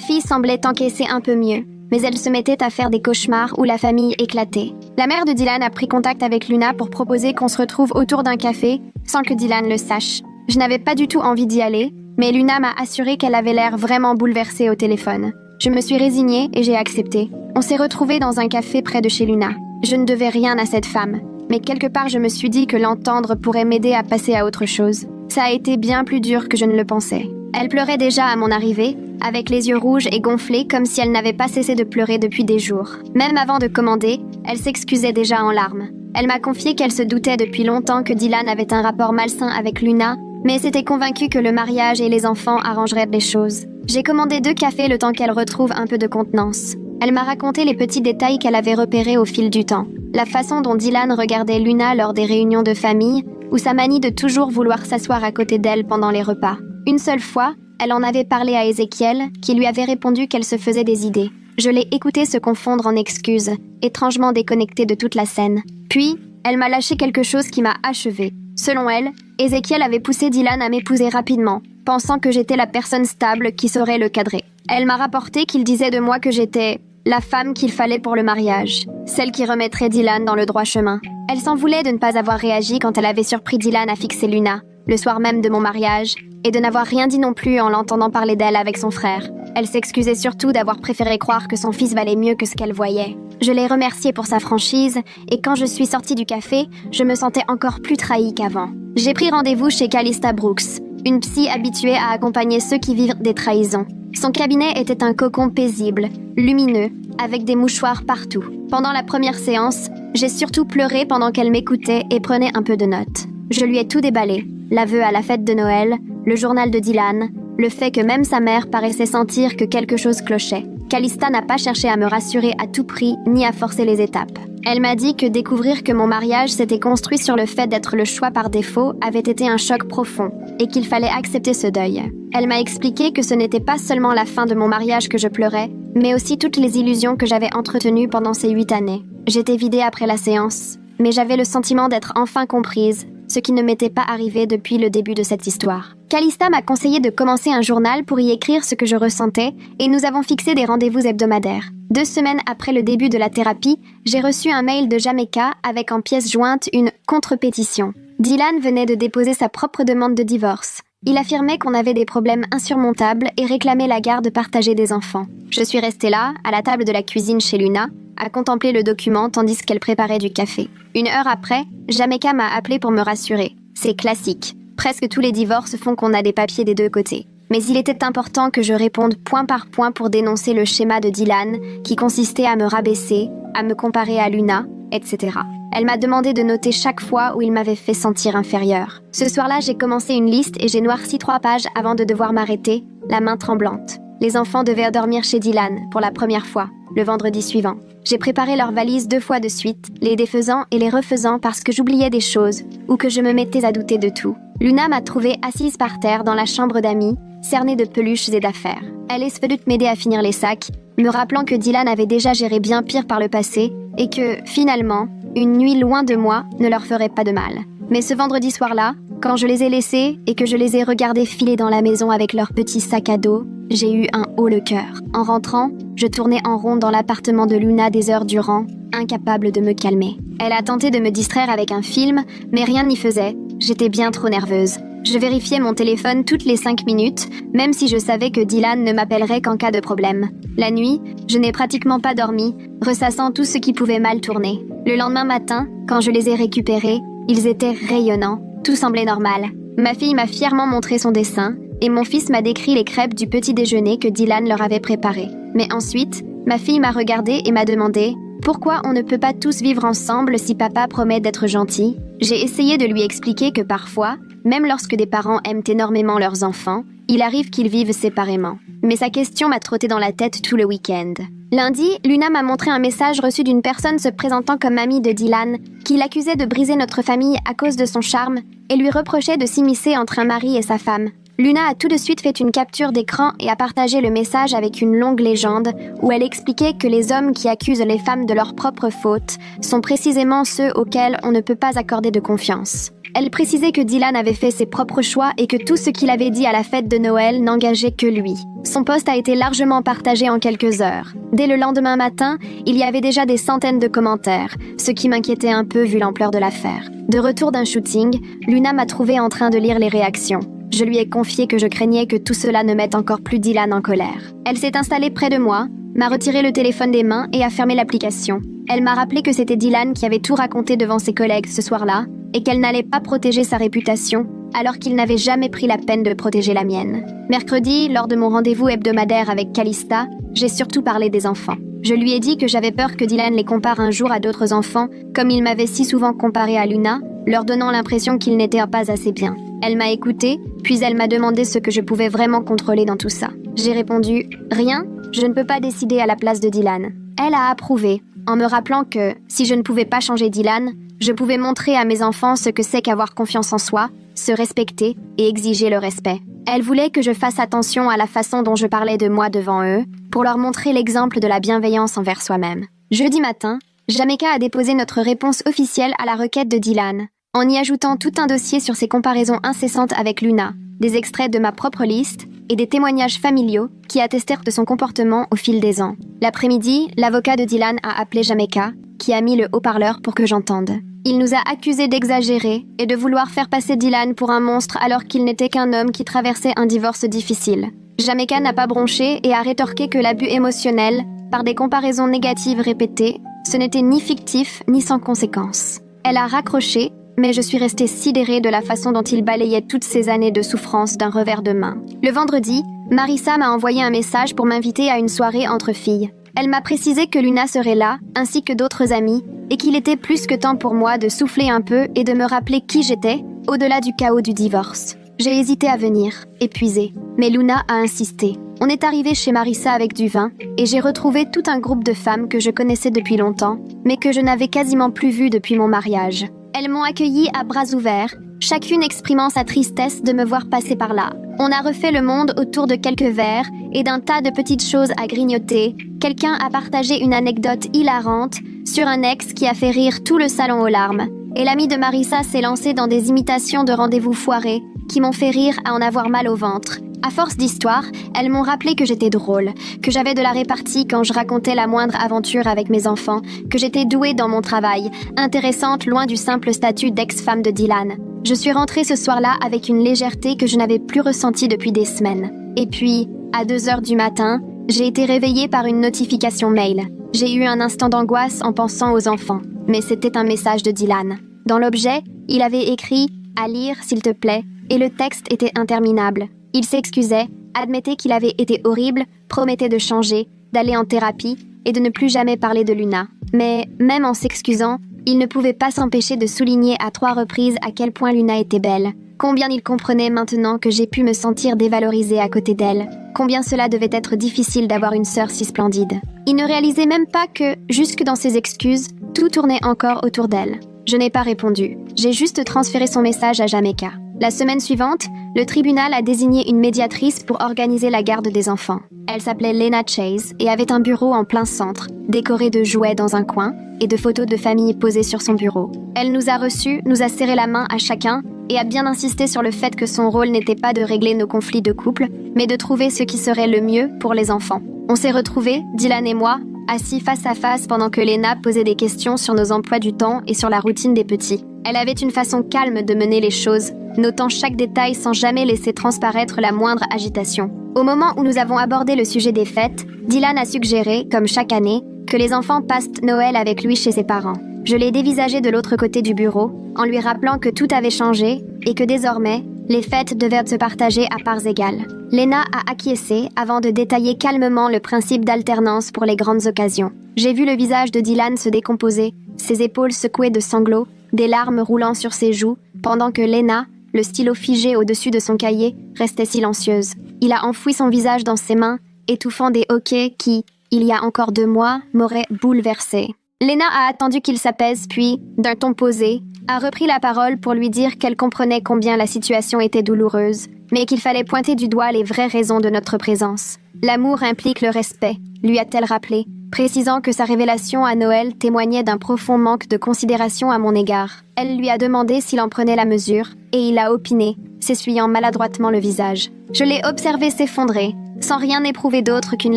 fille semblait encaisser un peu mieux, mais elle se mettait à faire des cauchemars où la famille éclatait. La mère de Dylan a pris contact avec Luna pour proposer qu'on se retrouve autour d'un café, sans que Dylan le sache. Je n'avais pas du tout envie d'y aller, mais Luna m'a assuré qu'elle avait l'air vraiment bouleversée au téléphone. Je me suis résignée et j'ai accepté. On s'est retrouvés dans un café près de chez Luna. Je ne devais rien à cette femme, mais quelque part je me suis dit que l'entendre pourrait m'aider à passer à autre chose. Ça a été bien plus dur que je ne le pensais. Elle pleurait déjà à mon arrivée, avec les yeux rouges et gonflés comme si elle n'avait pas cessé de pleurer depuis des jours. Même avant de commander, elle s'excusait déjà en larmes. Elle m'a confié qu'elle se doutait depuis longtemps que Dylan avait un rapport malsain avec Luna, mais s'était convaincue que le mariage et les enfants arrangeraient les choses. J'ai commandé 2 cafés le temps qu'elle retrouve un peu de contenance. Elle m'a raconté les petits détails qu'elle avait repérés au fil du temps. La façon dont Dylan regardait Luna lors des réunions de famille, ou sa manie de toujours vouloir s'asseoir à côté d'elle pendant les repas. Une seule fois, elle en avait parlé à Ézéchiel, qui lui avait répondu qu'elle se faisait des idées. Je l'ai écoutée se confondre en excuses, étrangement déconnectée de toute la scène. Puis, elle m'a lâché quelque chose qui m'a achevée. Selon elle, Ézéchiel avait poussé Dylan à m'épouser rapidement, pensant que j'étais la personne stable qui saurait le cadrer. Elle m'a rapporté qu'il disait de moi que j'étais la femme qu'il fallait pour le mariage, celle qui remettrait Dylan dans le droit chemin. Elle s'en voulait de ne pas avoir réagi quand elle avait surpris Dylan à fixer Luna, le soir même de mon mariage, et de n'avoir rien dit non plus en l'entendant parler d'elle avec son frère. Elle s'excusait surtout d'avoir préféré croire que son fils valait mieux que ce qu'elle voyait. Je l'ai remerciée pour sa franchise, et quand je suis sortie du café, je me sentais encore plus trahie qu'avant. J'ai pris rendez-vous chez Calista Brooks, une psy habituée à accompagner ceux qui vivent des trahisons. Son cabinet était un cocon paisible, lumineux, avec des mouchoirs partout. Pendant la première séance, j'ai surtout pleuré pendant qu'elle m'écoutait et prenait un peu de notes. Je lui ai tout déballé, l'aveu à la fête de Noël, le journal de Dylan, le fait que même sa mère paraissait sentir que quelque chose clochait. Calista n'a pas cherché à me rassurer à tout prix ni à forcer les étapes. Elle m'a dit que découvrir que mon mariage s'était construit sur le fait d'être le choix par défaut avait été un choc profond et qu'il fallait accepter ce deuil. Elle m'a expliqué que ce n'était pas seulement la fin de mon mariage que je pleurais, mais aussi toutes les illusions que j'avais entretenues pendant ces 8 années. J'étais vidée après la séance, mais j'avais le sentiment d'être enfin comprise, ce qui ne m'était pas arrivé depuis le début de cette histoire. Calista m'a conseillé de commencer un journal pour y écrire ce que je ressentais, et nous avons fixé des rendez-vous hebdomadaires. 2 semaines après le début de la thérapie, j'ai reçu un mail de Jamaica avec en pièce jointe une contre-pétition. Dylan venait de déposer sa propre demande de divorce. Il affirmait qu'on avait des problèmes insurmontables et réclamait la garde partagée des enfants. Je suis restée là, à la table de la cuisine chez Luna, à contempler le document tandis qu'elle préparait du café. 1 heure après, Jamaica m'a appelé pour me rassurer. C'est classique. Presque tous les divorces font qu'on a des papiers des 2 côtés. Mais il était important que je réponde point par point pour dénoncer le schéma de Dylan, qui consistait à me rabaisser, à me comparer à Luna, etc. Elle m'a demandé de noter chaque fois où il m'avait fait sentir inférieure. Ce soir-là, j'ai commencé une liste et j'ai noirci 3 pages avant de devoir m'arrêter, la main tremblante. Les enfants devaient dormir chez Dylan, pour la première fois, le vendredi suivant. J'ai préparé leurs valises 2 fois de suite, les défaisant et les refaisant parce que j'oubliais des choses ou que je me mettais à douter de tout. Luna m'a trouvée assise par terre dans la chambre d'amis, cernée de peluches et d'affaires. Alice venait de m'aider à finir les sacs, me rappelant que Dylan avait déjà géré bien pire par le passé et que, finalement, une nuit loin de moi ne leur ferait pas de mal. Mais ce vendredi soir-là, quand je les ai laissés et que je les ai regardés filer dans la maison avec leurs petits sacs à dos, j'ai eu un haut le cœur. En rentrant, je tournais en rond dans l'appartement de Luna des heures durant, incapable de me calmer. Elle a tenté de me distraire avec un film, mais rien n'y faisait. J'étais bien trop nerveuse. Je vérifiais mon téléphone toutes les 5 minutes, même si je savais que Dylan ne m'appellerait qu'en cas de problème. La nuit, je n'ai pratiquement pas dormi, ressassant tout ce qui pouvait mal tourner. Le lendemain matin, quand je les ai récupérés, ils étaient rayonnants. Tout semblait normal. Ma fille m'a fièrement montré son dessin, et mon fils m'a décrit les crêpes du petit déjeuner que Dylan leur avait préparé. Mais ensuite, ma fille m'a regardée et m'a demandé « Pourquoi on ne peut pas tous vivre ensemble si papa promet d'être gentil ?» J'ai essayé de lui expliquer que parfois, même lorsque des parents aiment énormément leurs enfants, il arrive qu'ils vivent séparément. Mais sa question m'a trotté dans la tête tout le week-end. Lundi, Luna m'a montré un message reçu d'une personne se présentant comme amie de Dylan, qui l'accusait de briser notre famille à cause de son charme et lui reprochait de s'immiscer entre un mari et sa femme. Luna a tout de suite fait une capture d'écran et a partagé le message avec une longue légende où elle expliquait que les hommes qui accusent les femmes de leurs propres fautes sont précisément ceux auxquels on ne peut pas accorder de confiance. Elle précisait que Dylan avait fait ses propres choix et que tout ce qu'il avait dit à la fête de Noël n'engageait que lui. Son post a été largement partagé en quelques heures. Dès le lendemain matin, il y avait déjà des centaines de commentaires, ce qui m'inquiétait un peu vu l'ampleur de l'affaire. De retour d'un shooting, Luna m'a trouvé en train de lire les réactions. Je lui ai confié que je craignais que tout cela ne mette encore plus Dylan en colère. Elle s'est installée près de moi, m'a retiré le téléphone des mains et a fermé l'application. Elle m'a rappelé que c'était Dylan qui avait tout raconté devant ses collègues ce soir-là et qu'elle n'allait pas protéger sa réputation alors qu'il n'avait jamais pris la peine de protéger la mienne. Mercredi, lors de mon rendez-vous hebdomadaire avec Calista, j'ai surtout parlé des enfants. Je lui ai dit que j'avais peur que Dylan les compare un jour à d'autres enfants, comme il m'avait si souvent comparé à Luna, leur donnant l'impression qu'il n'était pas assez bien. Elle m'a écoutée, puis elle m'a demandé ce que je pouvais vraiment contrôler dans tout ça. J'ai répondu « Rien, je ne peux pas décider à la place de Dylan ». Elle a approuvé, en me rappelant que, si je ne pouvais pas changer Dylan, je pouvais montrer à mes enfants ce que c'est qu'avoir confiance en soi, se respecter et exiger le respect. Elle voulait que je fasse attention à la façon dont je parlais de moi devant eux, pour leur montrer l'exemple de la bienveillance envers soi-même. Jeudi matin, Jamaica a déposé notre réponse officielle à la requête de Dylan, en y ajoutant tout un dossier sur ses comparaisons incessantes avec Luna, des extraits de ma propre liste et des témoignages familiaux qui attestèrent de son comportement au fil des ans. L'après-midi, l'avocat de Dylan a appelé Jamaica, qui a mis le haut-parleur pour que j'entende. Il nous a accusés d'exagérer et de vouloir faire passer Dylan pour un monstre alors qu'il n'était qu'un homme qui traversait un divorce difficile. Jamaica n'a pas bronché et a rétorqué que l'abus émotionnel, par des comparaisons négatives répétées, ce n'était ni fictif ni sans conséquence. Elle a raccroché, mais je suis restée sidérée de la façon dont il balayait toutes ces années de souffrance d'un revers de main. Le vendredi, Marissa m'a envoyé un message pour m'inviter à une soirée entre filles. Elle m'a précisé que Luna serait là, ainsi que d'autres amis, et qu'il était plus que temps pour moi de souffler un peu et de me rappeler qui j'étais, au-delà du chaos du divorce. J'ai hésité à venir, épuisée, mais Luna a insisté. On est arrivé chez Marissa avec du vin, et j'ai retrouvé tout un groupe de femmes que je connaissais depuis longtemps, mais que je n'avais quasiment plus vues depuis mon mariage. Elles m'ont accueillie à bras ouverts, chacune exprimant sa tristesse de me voir passer par là. On a refait le monde autour de quelques verres et d'un tas de petites choses à grignoter. Quelqu'un a partagé une anecdote hilarante sur un ex qui a fait rire tout le salon aux larmes. Et l'ami de Marissa s'est lancé dans des imitations de rendez-vous foirés qui m'ont fait rire à en avoir mal au ventre. À force d'histoires, elles m'ont rappelé que j'étais drôle, que j'avais de la répartie quand je racontais la moindre aventure avec mes enfants, que j'étais douée dans mon travail, intéressante loin du simple statut d'ex-femme de Dylan. Je suis rentrée ce soir-là avec une légèreté que je n'avais plus ressentie depuis des semaines. Et puis, à 2h du matin, j'ai été réveillée par une notification mail. J'ai eu un instant d'angoisse en pensant aux enfants, mais c'était un message de Dylan. Dans l'objet, il avait écrit « À lire, s'il te plaît », et le texte était interminable. Il s'excusait, admettait qu'il avait été horrible, promettait de changer, d'aller en thérapie et de ne plus jamais parler de Luna. Mais, même en s'excusant, il ne pouvait pas s'empêcher de souligner à 3 reprises à quel point Luna était belle. Combien il comprenait maintenant que j'ai pu me sentir dévalorisée à côté d'elle. Combien cela devait être difficile d'avoir une sœur si splendide. Il ne réalisait même pas que, jusque dans ses excuses, tout tournait encore autour d'elle. Je n'ai pas répondu. J'ai juste transféré son message à Jamaica. La semaine suivante, le tribunal a désigné une médiatrice pour organiser la garde des enfants. Elle s'appelait Lena Chase et avait un bureau en plein centre, décoré de jouets dans un coin et de photos de famille posées sur son bureau. Elle nous a reçus, nous a serré la main à chacun et a bien insisté sur le fait que son rôle n'était pas de régler nos conflits de couple, mais de trouver ce qui serait le mieux pour les enfants. On s'est retrouvés, Dylan et moi, assis face à face pendant que Lena posait des questions sur nos emplois du temps et sur la routine des petits. Elle avait une façon calme de mener les choses, notant chaque détail sans jamais laisser transparaître la moindre agitation. Au moment où nous avons abordé le sujet des fêtes, Dylan a suggéré, comme chaque année, que les enfants passent Noël avec lui chez ses parents. Je l'ai dévisagé de l'autre côté du bureau, en lui rappelant que tout avait changé et que désormais, les fêtes devaient se partager à parts égales. Lena a acquiescé avant de détailler calmement le principe d'alternance pour les grandes occasions. J'ai vu le visage de Dylan se décomposer, ses épaules secouées de sanglots, des larmes roulant sur ses joues, pendant que Lena, le stylo figé au-dessus de son cahier, restait silencieuse. Il a enfoui son visage dans ses mains, étouffant des hoquets qui, il y a encore 2 mois, m'auraient bouleversée. Lena a attendu qu'il s'apaise, puis, d'un ton posé, a repris la parole pour lui dire qu'elle comprenait combien la situation était douloureuse, mais qu'il fallait pointer du doigt les vraies raisons de notre présence. L'amour implique le respect, lui a-t-elle rappelé, précisant que sa révélation à Noël témoignait d'un profond manque de considération à mon égard. Elle lui a demandé s'il en prenait la mesure, et il a opiné, s'essuyant maladroitement le visage. Je l'ai observé s'effondrer, sans rien éprouver d'autre qu'une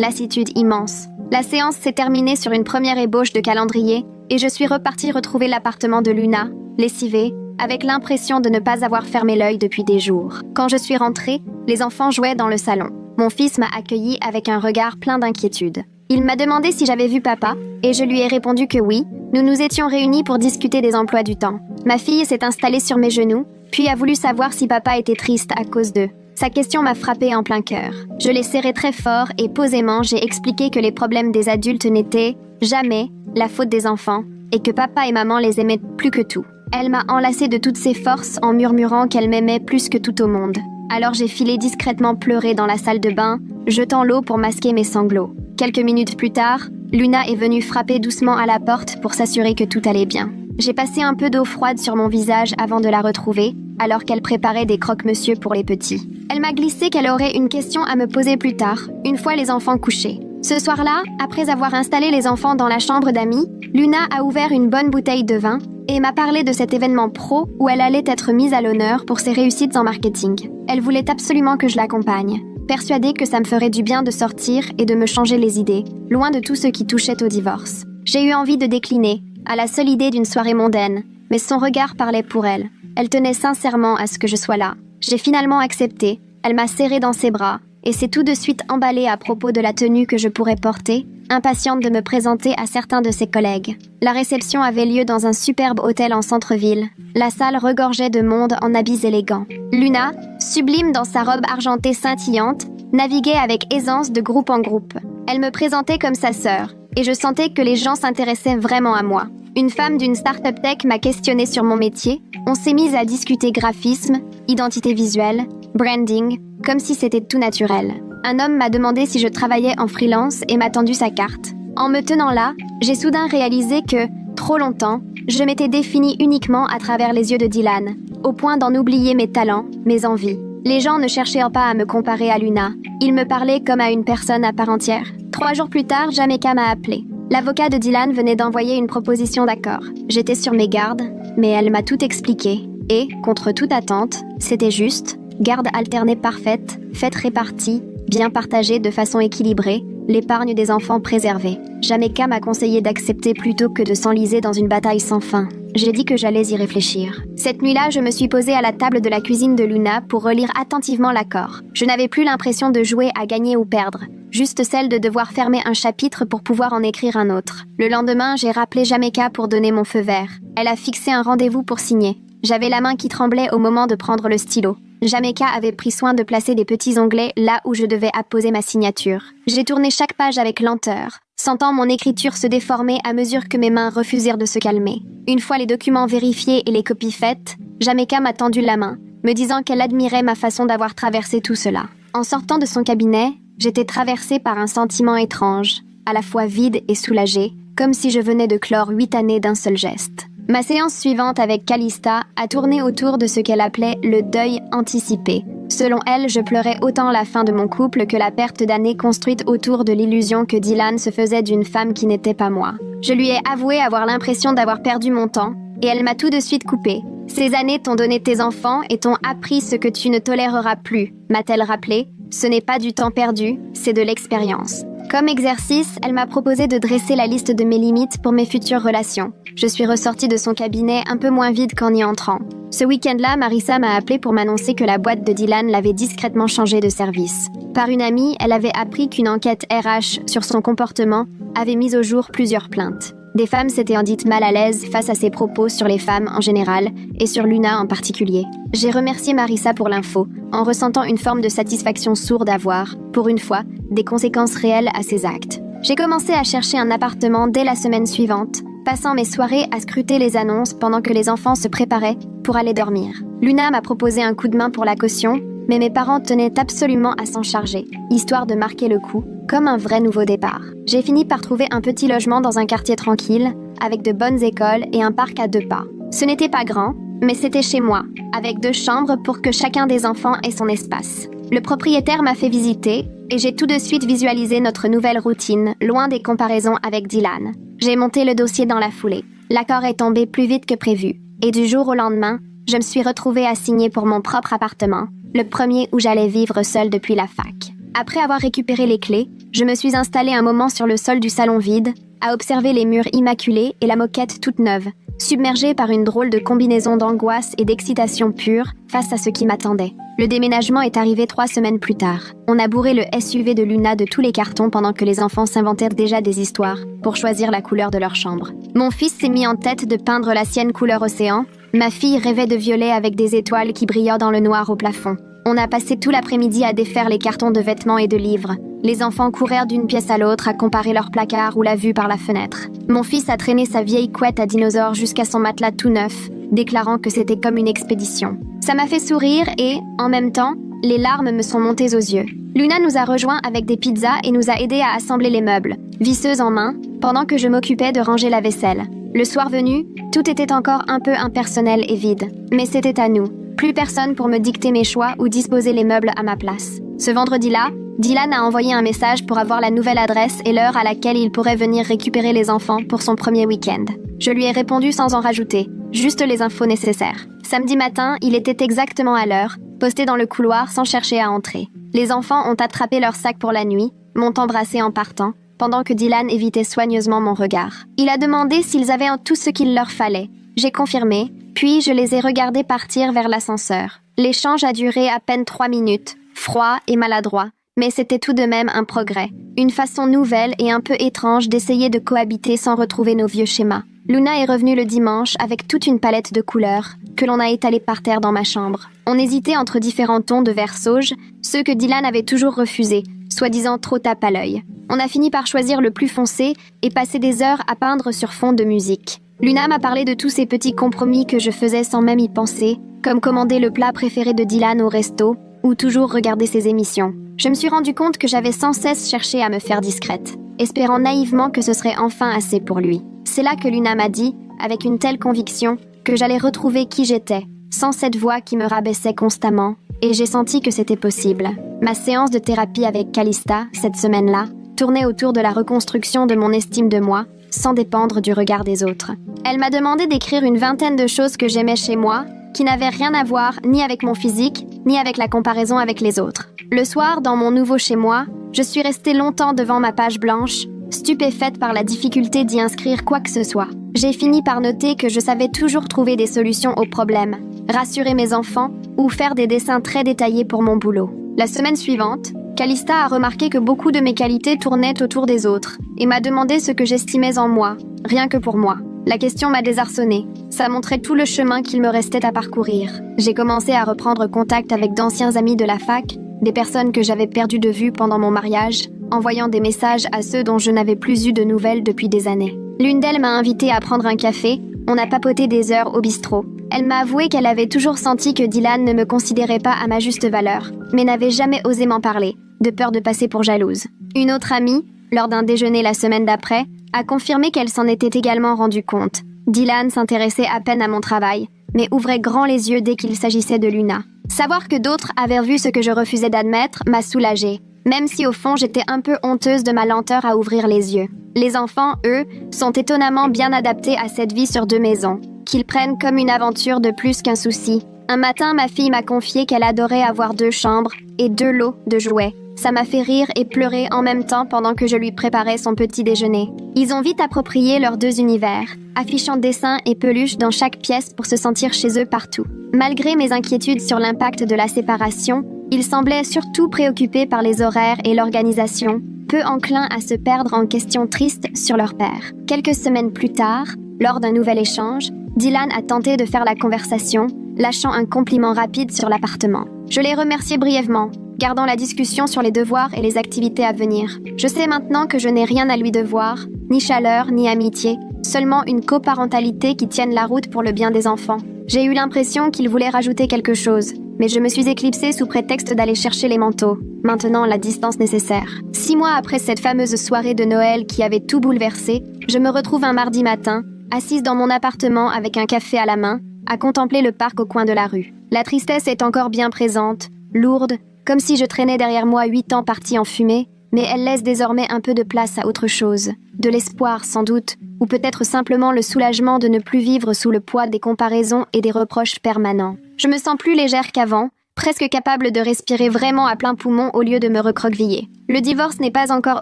lassitude immense. La séance s'est terminée sur une première ébauche de calendrier, et je suis repartie retrouver l'appartement de Luna, lessivé, avec l'impression de ne pas avoir fermé l'œil depuis des jours. Quand je suis rentrée, les enfants jouaient dans le salon. Mon fils m'a accueillie avec un regard plein d'inquiétude. Il m'a demandé si j'avais vu papa, et je lui ai répondu que oui. Nous nous étions réunis pour discuter des emplois du temps. Ma fille s'est installée sur mes genoux, puis a voulu savoir si papa était triste à cause d'eux. Sa question m'a frappée en plein cœur. Je l'ai serré très fort et posément j'ai expliqué que les problèmes des adultes n'étaient jamais la faute des enfants et que papa et maman les aimaient plus que tout. Elle m'a enlacée de toutes ses forces en murmurant qu'elle m'aimait plus que tout au monde. Alors j'ai filé discrètement pleurer dans la salle de bain, jetant l'eau pour masquer mes sanglots. Quelques minutes plus tard, Luna est venue frapper doucement à la porte pour s'assurer que tout allait bien. J'ai passé un peu d'eau froide sur mon visage avant de la retrouver, alors qu'elle préparait des croque-monsieur pour les petits. Elle m'a glissé qu'elle aurait une question à me poser plus tard, une fois les enfants couchés. Ce soir-là, après avoir installé les enfants dans la chambre d'amis, Luna a ouvert une bonne bouteille de vin et m'a parlé de cet événement pro où elle allait être mise à l'honneur pour ses réussites en marketing. Elle voulait absolument que je l'accompagne, persuadée que ça me ferait du bien de sortir et de me changer les idées, loin de tout ce qui touchait au divorce. J'ai eu envie de décliner, à la seule idée d'une soirée mondaine, mais son regard parlait pour elle. Elle tenait sincèrement à ce que je sois là. J'ai finalement accepté, elle m'a serré dans ses bras, et s'est tout de suite emballée à propos de la tenue que je pourrais porter, impatiente de me présenter à certains de ses collègues. La réception avait lieu dans un superbe hôtel en centre-ville. La salle regorgeait de monde en habits élégants. Luna, sublime dans sa robe argentée scintillante, naviguait avec aisance de groupe en groupe. Elle me présentait comme sa sœur, et je sentais que les gens s'intéressaient vraiment à moi. Une femme d'une start-up tech m'a questionnée sur mon métier. On s'est mis à discuter graphisme, identité visuelle, branding, comme si c'était tout naturel. Un homme m'a demandé si je travaillais en freelance et m'a tendu sa carte. En me tenant là, j'ai soudain réalisé que, trop longtemps, je m'étais définie uniquement à travers les yeux de Dylan, au point d'en oublier mes talents, mes envies. Les gens ne cherchaient pas à me comparer à Luna. Ils me parlaient comme à une personne à part entière. 3 jours plus tard, Jamaica m'a appelé. L'avocat de Dylan venait d'envoyer une proposition d'accord. J'étais sur mes gardes, mais elle m'a tout expliqué. Et, contre toute attente, c'était juste, garde alternée parfaite, fête répartie, bien partagée de façon équilibrée, l'épargne des enfants préservée. Jamaica m'a conseillé d'accepter plutôt que de s'enliser dans une bataille sans fin. J'ai dit que j'allais y réfléchir. Cette nuit-là, je me suis posée à la table de la cuisine de Luna pour relire attentivement l'accord. Je n'avais plus l'impression de jouer à gagner ou perdre, juste celle de devoir fermer un chapitre pour pouvoir en écrire un autre. Le lendemain, j'ai rappelé Jamaica pour donner mon feu vert. Elle a fixé un rendez-vous pour signer. J'avais la main qui tremblait au moment de prendre le stylo. Jamaica avait pris soin de placer des petits onglets là où je devais apposer ma signature. J'ai tourné chaque page avec lenteur, sentant mon écriture se déformer à mesure que mes mains refusèrent de se calmer. Une fois les documents vérifiés et les copies faites, Jamaica m'a tendu la main, me disant qu'elle admirait ma façon d'avoir traversé tout cela. En sortant de son cabinet, j'étais traversée par un sentiment étrange, à la fois vide et soulagée, comme si je venais de clore 8 années d'un seul geste. Ma séance suivante avec Calista a tourné autour de ce qu'elle appelait le deuil anticipé. Selon elle, je pleurais autant la fin de mon couple que la perte d'années construite autour de l'illusion que Dylan se faisait d'une femme qui n'était pas moi. Je lui ai avoué avoir l'impression d'avoir perdu mon temps, et elle m'a tout de suite coupé. Ces années t'ont donné tes enfants et t'ont appris ce que tu ne toléreras plus, m'a-t-elle rappelé. Ce n'est pas du temps perdu, c'est de l'expérience. Comme exercice, elle m'a proposé de dresser la liste de mes limites pour mes futures relations. Je suis ressortie de son cabinet un peu moins vide qu'en y entrant. Ce week-end-là, Marissa m'a appelé pour m'annoncer que la boîte de Dylan l'avait discrètement changé de service. Par une amie, elle avait appris qu'une enquête RH sur son comportement avait mis au jour plusieurs plaintes. Des femmes s'étaient dites mal à l'aise face à ses propos sur les femmes en général et sur Luna en particulier. J'ai remercié Marissa pour l'info, en ressentant une forme de satisfaction sourde à voir, pour une fois, des conséquences réelles à ses actes. J'ai commencé à chercher un appartement dès la semaine suivante, passant mes soirées à scruter les annonces pendant que les enfants se préparaient pour aller dormir. Luna m'a proposé un coup de main pour la caution, mais mes parents tenaient absolument à s'en charger, histoire de marquer le coup, comme un vrai nouveau départ. J'ai fini par trouver un petit logement dans un quartier tranquille, avec de bonnes écoles et un parc à 2 pas. Ce n'était pas grand, mais c'était chez moi, avec 2 chambres pour que chacun des enfants ait son espace. Le propriétaire m'a fait visiter et j'ai tout de suite visualisé notre nouvelle routine, loin des comparaisons avec Dylan. J'ai monté le dossier dans la foulée. L'accord est tombé plus vite que prévu. Et du jour au lendemain, je me suis retrouvée assignée pour mon propre appartement, le premier où j'allais vivre seule depuis la fac. Après avoir récupéré les clés, je me suis installée un moment sur le sol du salon vide, à observer les murs immaculés et la moquette toute neuve, submergée par une drôle de combinaison d'angoisse et d'excitation pure face à ce qui m'attendait. Le déménagement est arrivé 3 semaines plus tard. On a bourré le SUV de Luna de tous les cartons pendant que les enfants s'inventèrent déjà des histoires pour choisir la couleur de leur chambre. Mon fils s'est mis en tête de peindre la sienne couleur océan. Ma fille rêvait de violet avec des étoiles qui brillaient dans le noir au plafond. On a passé tout l'après-midi à défaire les cartons de vêtements et de livres. Les enfants courèrent d'une pièce à l'autre à comparer leurs placards ou la vue par la fenêtre. Mon fils a traîné sa vieille couette à dinosaure jusqu'à son matelas tout neuf, déclarant que c'était comme une expédition. Ça m'a fait sourire et, en même temps, les larmes me sont montées aux yeux. Luna nous a rejoints avec des pizzas et nous a aidés à assembler les meubles, visseuse en main, pendant que je m'occupais de ranger la vaisselle. Le soir venu, tout était encore un peu impersonnel et vide, mais c'était à nous. Plus personne pour me dicter mes choix ou disposer les meubles à ma place. Ce vendredi-là, Dylan a envoyé un message pour avoir la nouvelle adresse et l'heure à laquelle il pourrait venir récupérer les enfants pour son premier week-end. Je lui ai répondu sans en rajouter, juste les infos nécessaires. Samedi matin, il était exactement à l'heure, posté dans le couloir sans chercher à entrer. Les enfants ont attrapé leur sac pour la nuit, m'ont embrassé en partant, pendant que Dylan évitait soigneusement mon regard. Il a demandé s'ils avaient tout ce qu'il leur fallait. J'ai confirmé, puis je les ai regardés partir vers l'ascenseur. L'échange a duré à peine 3 minutes, froid et maladroit, mais c'était tout de même un progrès. Une façon nouvelle et un peu étrange d'essayer de cohabiter sans retrouver nos vieux schémas. Luna est revenue le dimanche avec toute une palette de couleurs que l'on a étalée par terre dans ma chambre. On hésitait entre différents tons de vert sauge, ceux que Dylan avait toujours refusés, soi-disant trop tape à l'œil. On a fini par choisir le plus foncé et passer des heures à peindre sur fond de musique. Luna m'a parlé de tous ces petits compromis que je faisais sans même y penser, comme commander le plat préféré de Dylan au resto ou toujours regarder ses émissions. Je me suis rendu compte que j'avais sans cesse cherché à me faire discrète, espérant naïvement que ce serait enfin assez pour lui. C'est là que Luna m'a dit, avec une telle conviction, que j'allais retrouver qui j'étais, sans cette voix qui me rabaissait constamment, et j'ai senti que c'était possible. Ma séance de thérapie avec Calista, cette semaine-là, tournait autour de la reconstruction de mon estime de moi, sans dépendre du regard des autres. Elle m'a demandé d'écrire une 20aine de choses que j'aimais chez moi, qui n'avaient rien à voir ni avec mon physique, ni avec la comparaison avec les autres. Le soir, dans mon nouveau chez moi, je suis restée longtemps devant ma page blanche, stupéfaite par la difficulté d'y inscrire quoi que ce soit. J'ai fini par noter que je savais toujours trouver des solutions aux problèmes, rassurer mes enfants ou faire des dessins très détaillés pour mon boulot. La semaine suivante, Calista a remarqué que beaucoup de mes qualités tournaient autour des autres et m'a demandé ce que j'estimais en moi, rien que pour moi. La question m'a désarçonnée. Ça montrait tout le chemin qu'il me restait à parcourir. J'ai commencé à reprendre contact avec d'anciens amis de la fac, des personnes que j'avais perdues de vue pendant mon mariage, envoyant des messages à ceux dont je n'avais plus eu de nouvelles depuis des années. L'une d'elles m'a invitée à prendre un café. On a papoté des heures au bistrot. Elle m'a avoué qu'elle avait toujours senti que Dylan ne me considérait pas à ma juste valeur, mais n'avait jamais osé m'en parler, de peur de passer pour jalouse. Une autre amie, lors d'un déjeuner la semaine d'après, a confirmé qu'elle s'en était également rendue compte. Dylan s'intéressait à peine à mon travail, mais ouvrait grand les yeux dès qu'il s'agissait de Luna. Savoir que d'autres avaient vu ce que je refusais d'admettre m'a soulagée, même si au fond j'étais un peu honteuse de ma lenteur à ouvrir les yeux. Les enfants, eux, sont étonnamment bien adaptés à cette vie sur 2 maisons, qu'ils prennent comme une aventure de plus qu'un souci. Un matin, ma fille m'a confié qu'elle adorait avoir 2 chambres et 2 lots de jouets. Ça m'a fait rire et pleurer en même temps pendant que je lui préparais son petit déjeuner. Ils ont vite approprié leurs 2 univers, affichant dessins et peluches dans chaque pièce pour se sentir chez eux partout. Malgré mes inquiétudes sur l'impact de la séparation, ils semblaient surtout préoccupés par les horaires et l'organisation, peu enclins à se perdre en questions tristes sur leur père. Quelques semaines plus tard, lors d'un nouvel échange, Dylan a tenté de faire la conversation, lâchant un compliment rapide sur l'appartement. Je l'ai remercié brièvement, gardant la discussion sur les devoirs et les activités à venir. Je sais maintenant que je n'ai rien à lui devoir, ni chaleur, ni amitié, seulement une coparentalité qui tienne la route pour le bien des enfants. J'ai eu l'impression qu'il voulait rajouter quelque chose, mais je me suis éclipsée sous prétexte d'aller chercher les manteaux, maintenant la distance nécessaire. 6 mois après cette fameuse soirée de Noël qui avait tout bouleversé, je me retrouve un mardi matin, assise dans mon appartement avec un café à la main, à contempler le parc au coin de la rue. La tristesse est encore bien présente, lourde, comme si je traînais derrière moi 8 ans partis en fumée, mais elle laisse désormais un peu de place à autre chose. De l'espoir, sans doute, ou peut-être simplement le soulagement de ne plus vivre sous le poids des comparaisons et des reproches permanents. Je me sens plus légère qu'avant, presque capable de respirer vraiment à plein poumon au lieu de me recroqueviller. Le divorce n'est pas encore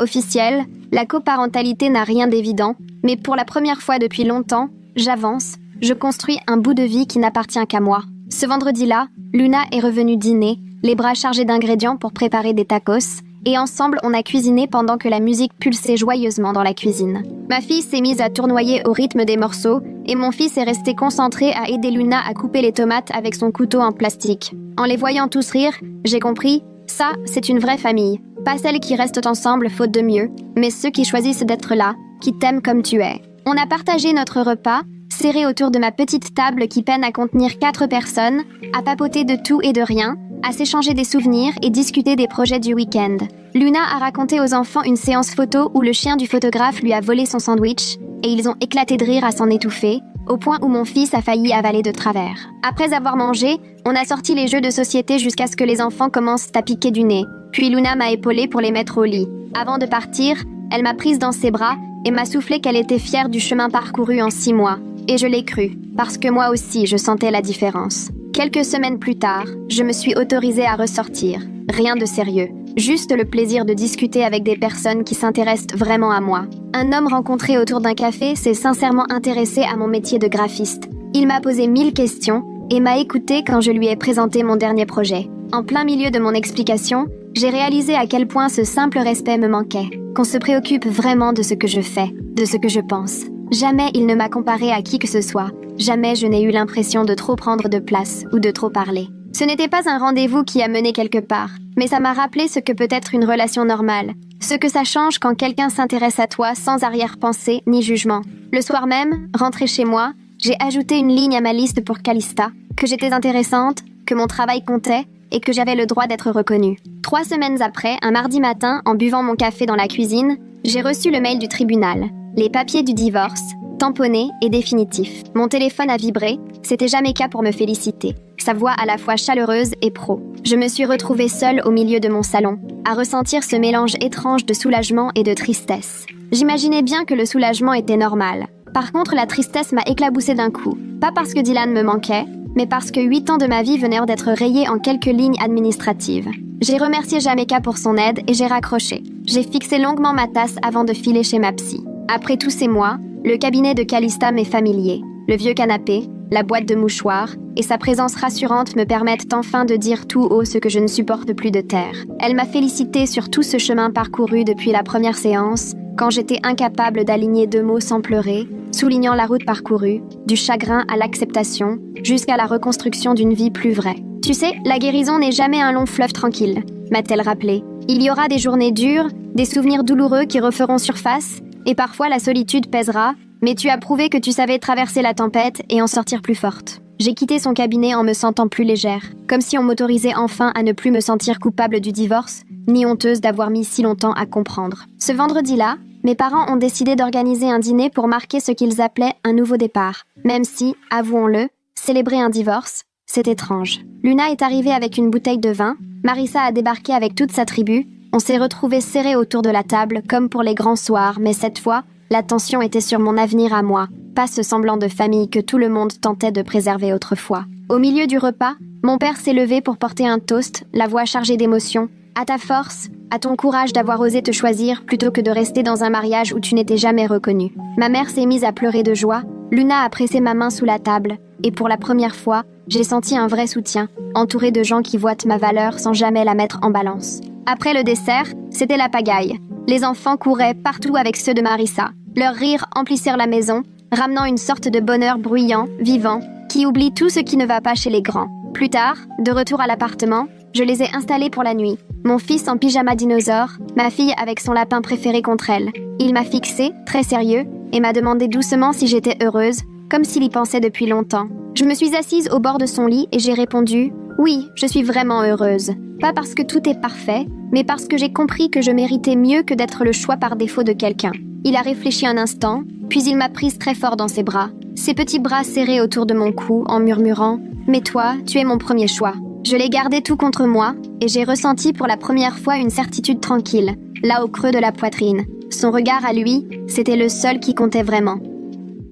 officiel, la coparentalité n'a rien d'évident, mais pour la première fois depuis longtemps, j'avance, je construis un bout de vie qui n'appartient qu'à moi. Ce vendredi-là, Luna est revenue dîner, les bras chargés d'ingrédients pour préparer des tacos, et ensemble on a cuisiné pendant que la musique pulsait joyeusement dans la cuisine. Ma fille s'est mise à tournoyer au rythme des morceaux, et mon fils est resté concentré à aider Luna à couper les tomates avec son couteau en plastique. En les voyant tous rire, j'ai compris, ça, c'est une vraie famille. Pas celles qui restent ensemble faute de mieux, mais ceux qui choisissent d'être là, qui t'aiment comme tu es. On a partagé notre repas, serré autour de ma petite table qui peine à contenir 4 personnes, à papoter de tout et de rien, à s'échanger des souvenirs et discuter des projets du week-end. Luna a raconté aux enfants une séance photo où le chien du photographe lui a volé son sandwich, et ils ont éclaté de rire à s'en étouffer, au point où mon fils a failli avaler de travers. Après avoir mangé, on a sorti les jeux de société jusqu'à ce que les enfants commencent à piquer du nez. Puis Luna m'a épaulée pour les mettre au lit. Avant de partir, elle m'a prise dans ses bras et m'a soufflé qu'elle était fière du chemin parcouru en 6 mois. Et je l'ai cru, parce que moi aussi je sentais la différence. Quelques semaines plus tard, je me suis autorisée à ressortir. Rien de sérieux, juste le plaisir de discuter avec des personnes qui s'intéressent vraiment à moi. Un homme rencontré autour d'un café s'est sincèrement intéressé à mon métier de graphiste. Il m'a posé 1000 questions et m'a écouté quand je lui ai présenté mon dernier projet. En plein milieu de mon explication, j'ai réalisé à quel point ce simple respect me manquait, qu'on se préoccupe vraiment de ce que je fais, de ce que je pense. Jamais il ne m'a comparé à qui que ce soit. Jamais je n'ai eu l'impression de trop prendre de place ou de trop parler. Ce n'était pas un rendez-vous qui a mené quelque part, mais ça m'a rappelé ce que peut être une relation normale. Ce que ça change quand quelqu'un s'intéresse à toi sans arrière-pensée ni jugement. Le soir même, rentrée chez moi, j'ai ajouté une ligne à ma liste pour Calista, que j'étais intéressante, que mon travail comptait et que j'avais le droit d'être reconnue. 3 semaines après, un mardi matin, en buvant mon café dans la cuisine, j'ai reçu le mail du tribunal. Les papiers du divorce, tamponnés et définitifs. Mon téléphone a vibré, c'était Jamaica pour me féliciter. Sa voix à la fois chaleureuse et pro. Je me suis retrouvée seule au milieu de mon salon, à ressentir ce mélange étrange de soulagement et de tristesse. J'imaginais bien que le soulagement était normal. Par contre, la tristesse m'a éclaboussée d'un coup. Pas parce que Dylan me manquait, mais parce que 8 ans de ma vie venaient d'être rayés en quelques lignes administratives. J'ai remercié Jamaica pour son aide et j'ai raccroché. J'ai fixé longuement ma tasse avant de filer chez ma psy. Après tous ces mois, le cabinet de Calista m'est familier. Le vieux canapé, la boîte de mouchoirs et sa présence rassurante me permettent enfin de dire tout haut ce que je ne supporte plus de taire. Elle m'a félicité sur tout ce chemin parcouru depuis la première séance, quand j'étais incapable d'aligner 2 mots sans pleurer, soulignant la route parcourue, du chagrin à l'acceptation, jusqu'à la reconstruction d'une vie plus vraie. Tu sais, la guérison n'est jamais un long fleuve tranquille, m'a-t-elle rappelé. Il y aura des journées dures, des souvenirs douloureux qui referont surface, et parfois la solitude pèsera, mais tu as prouvé que tu savais traverser la tempête et en sortir plus forte. J'ai quitté son cabinet en me sentant plus légère, comme si on m'autorisait enfin à ne plus me sentir coupable du divorce, ni honteuse d'avoir mis si longtemps à comprendre. Ce vendredi-là, mes parents ont décidé d'organiser un dîner pour marquer ce qu'ils appelaient un nouveau départ, même si, avouons-le, célébrer un divorce, c'est étrange. Luna est arrivée avec une bouteille de vin, Marissa a débarqué avec toute sa tribu, on s'est retrouvés serrés autour de la table comme pour les grands soirs, mais cette fois, l'attention était sur mon avenir à moi, pas ce semblant de famille que tout le monde tentait de préserver autrefois. Au milieu du repas, mon père s'est levé pour porter un toast, la voix chargée d'émotion. À ta force, à ton courage d'avoir osé te choisir plutôt que de rester dans un mariage où tu n'étais jamais reconnue. Ma mère s'est mise à pleurer de joie, Luna a pressé ma main sous la table, et pour la première fois, j'ai senti un vrai soutien, entouré de gens qui voient ma valeur sans jamais la mettre en balance. Après le dessert, c'était la pagaille. Les enfants couraient partout avec ceux de Marissa. Leurs rires emplissèrent la maison, ramenant une sorte de bonheur bruyant, vivant, qui oublie tout ce qui ne va pas chez les grands. Plus tard, de retour à l'appartement, je les ai installés pour la nuit. Mon fils en pyjama dinosaure, ma fille avec son lapin préféré contre elle. Il m'a fixé, très sérieux, et m'a demandé doucement si j'étais heureuse, comme s'il y pensait depuis longtemps. Je me suis assise au bord de son lit et j'ai répondu « Oui, je suis vraiment heureuse. Pas parce que tout est parfait, mais parce que j'ai compris que je méritais mieux que d'être le choix par défaut de quelqu'un. Il a réfléchi un instant, puis il m'a prise très fort dans ses bras, ses petits bras serrés autour de mon cou en murmurant « Mais toi, tu es mon premier choix ». Je l'ai gardé tout contre moi, et j'ai ressenti pour la première fois une certitude tranquille, là au creux de la poitrine. Son regard à lui, c'était le seul qui comptait vraiment.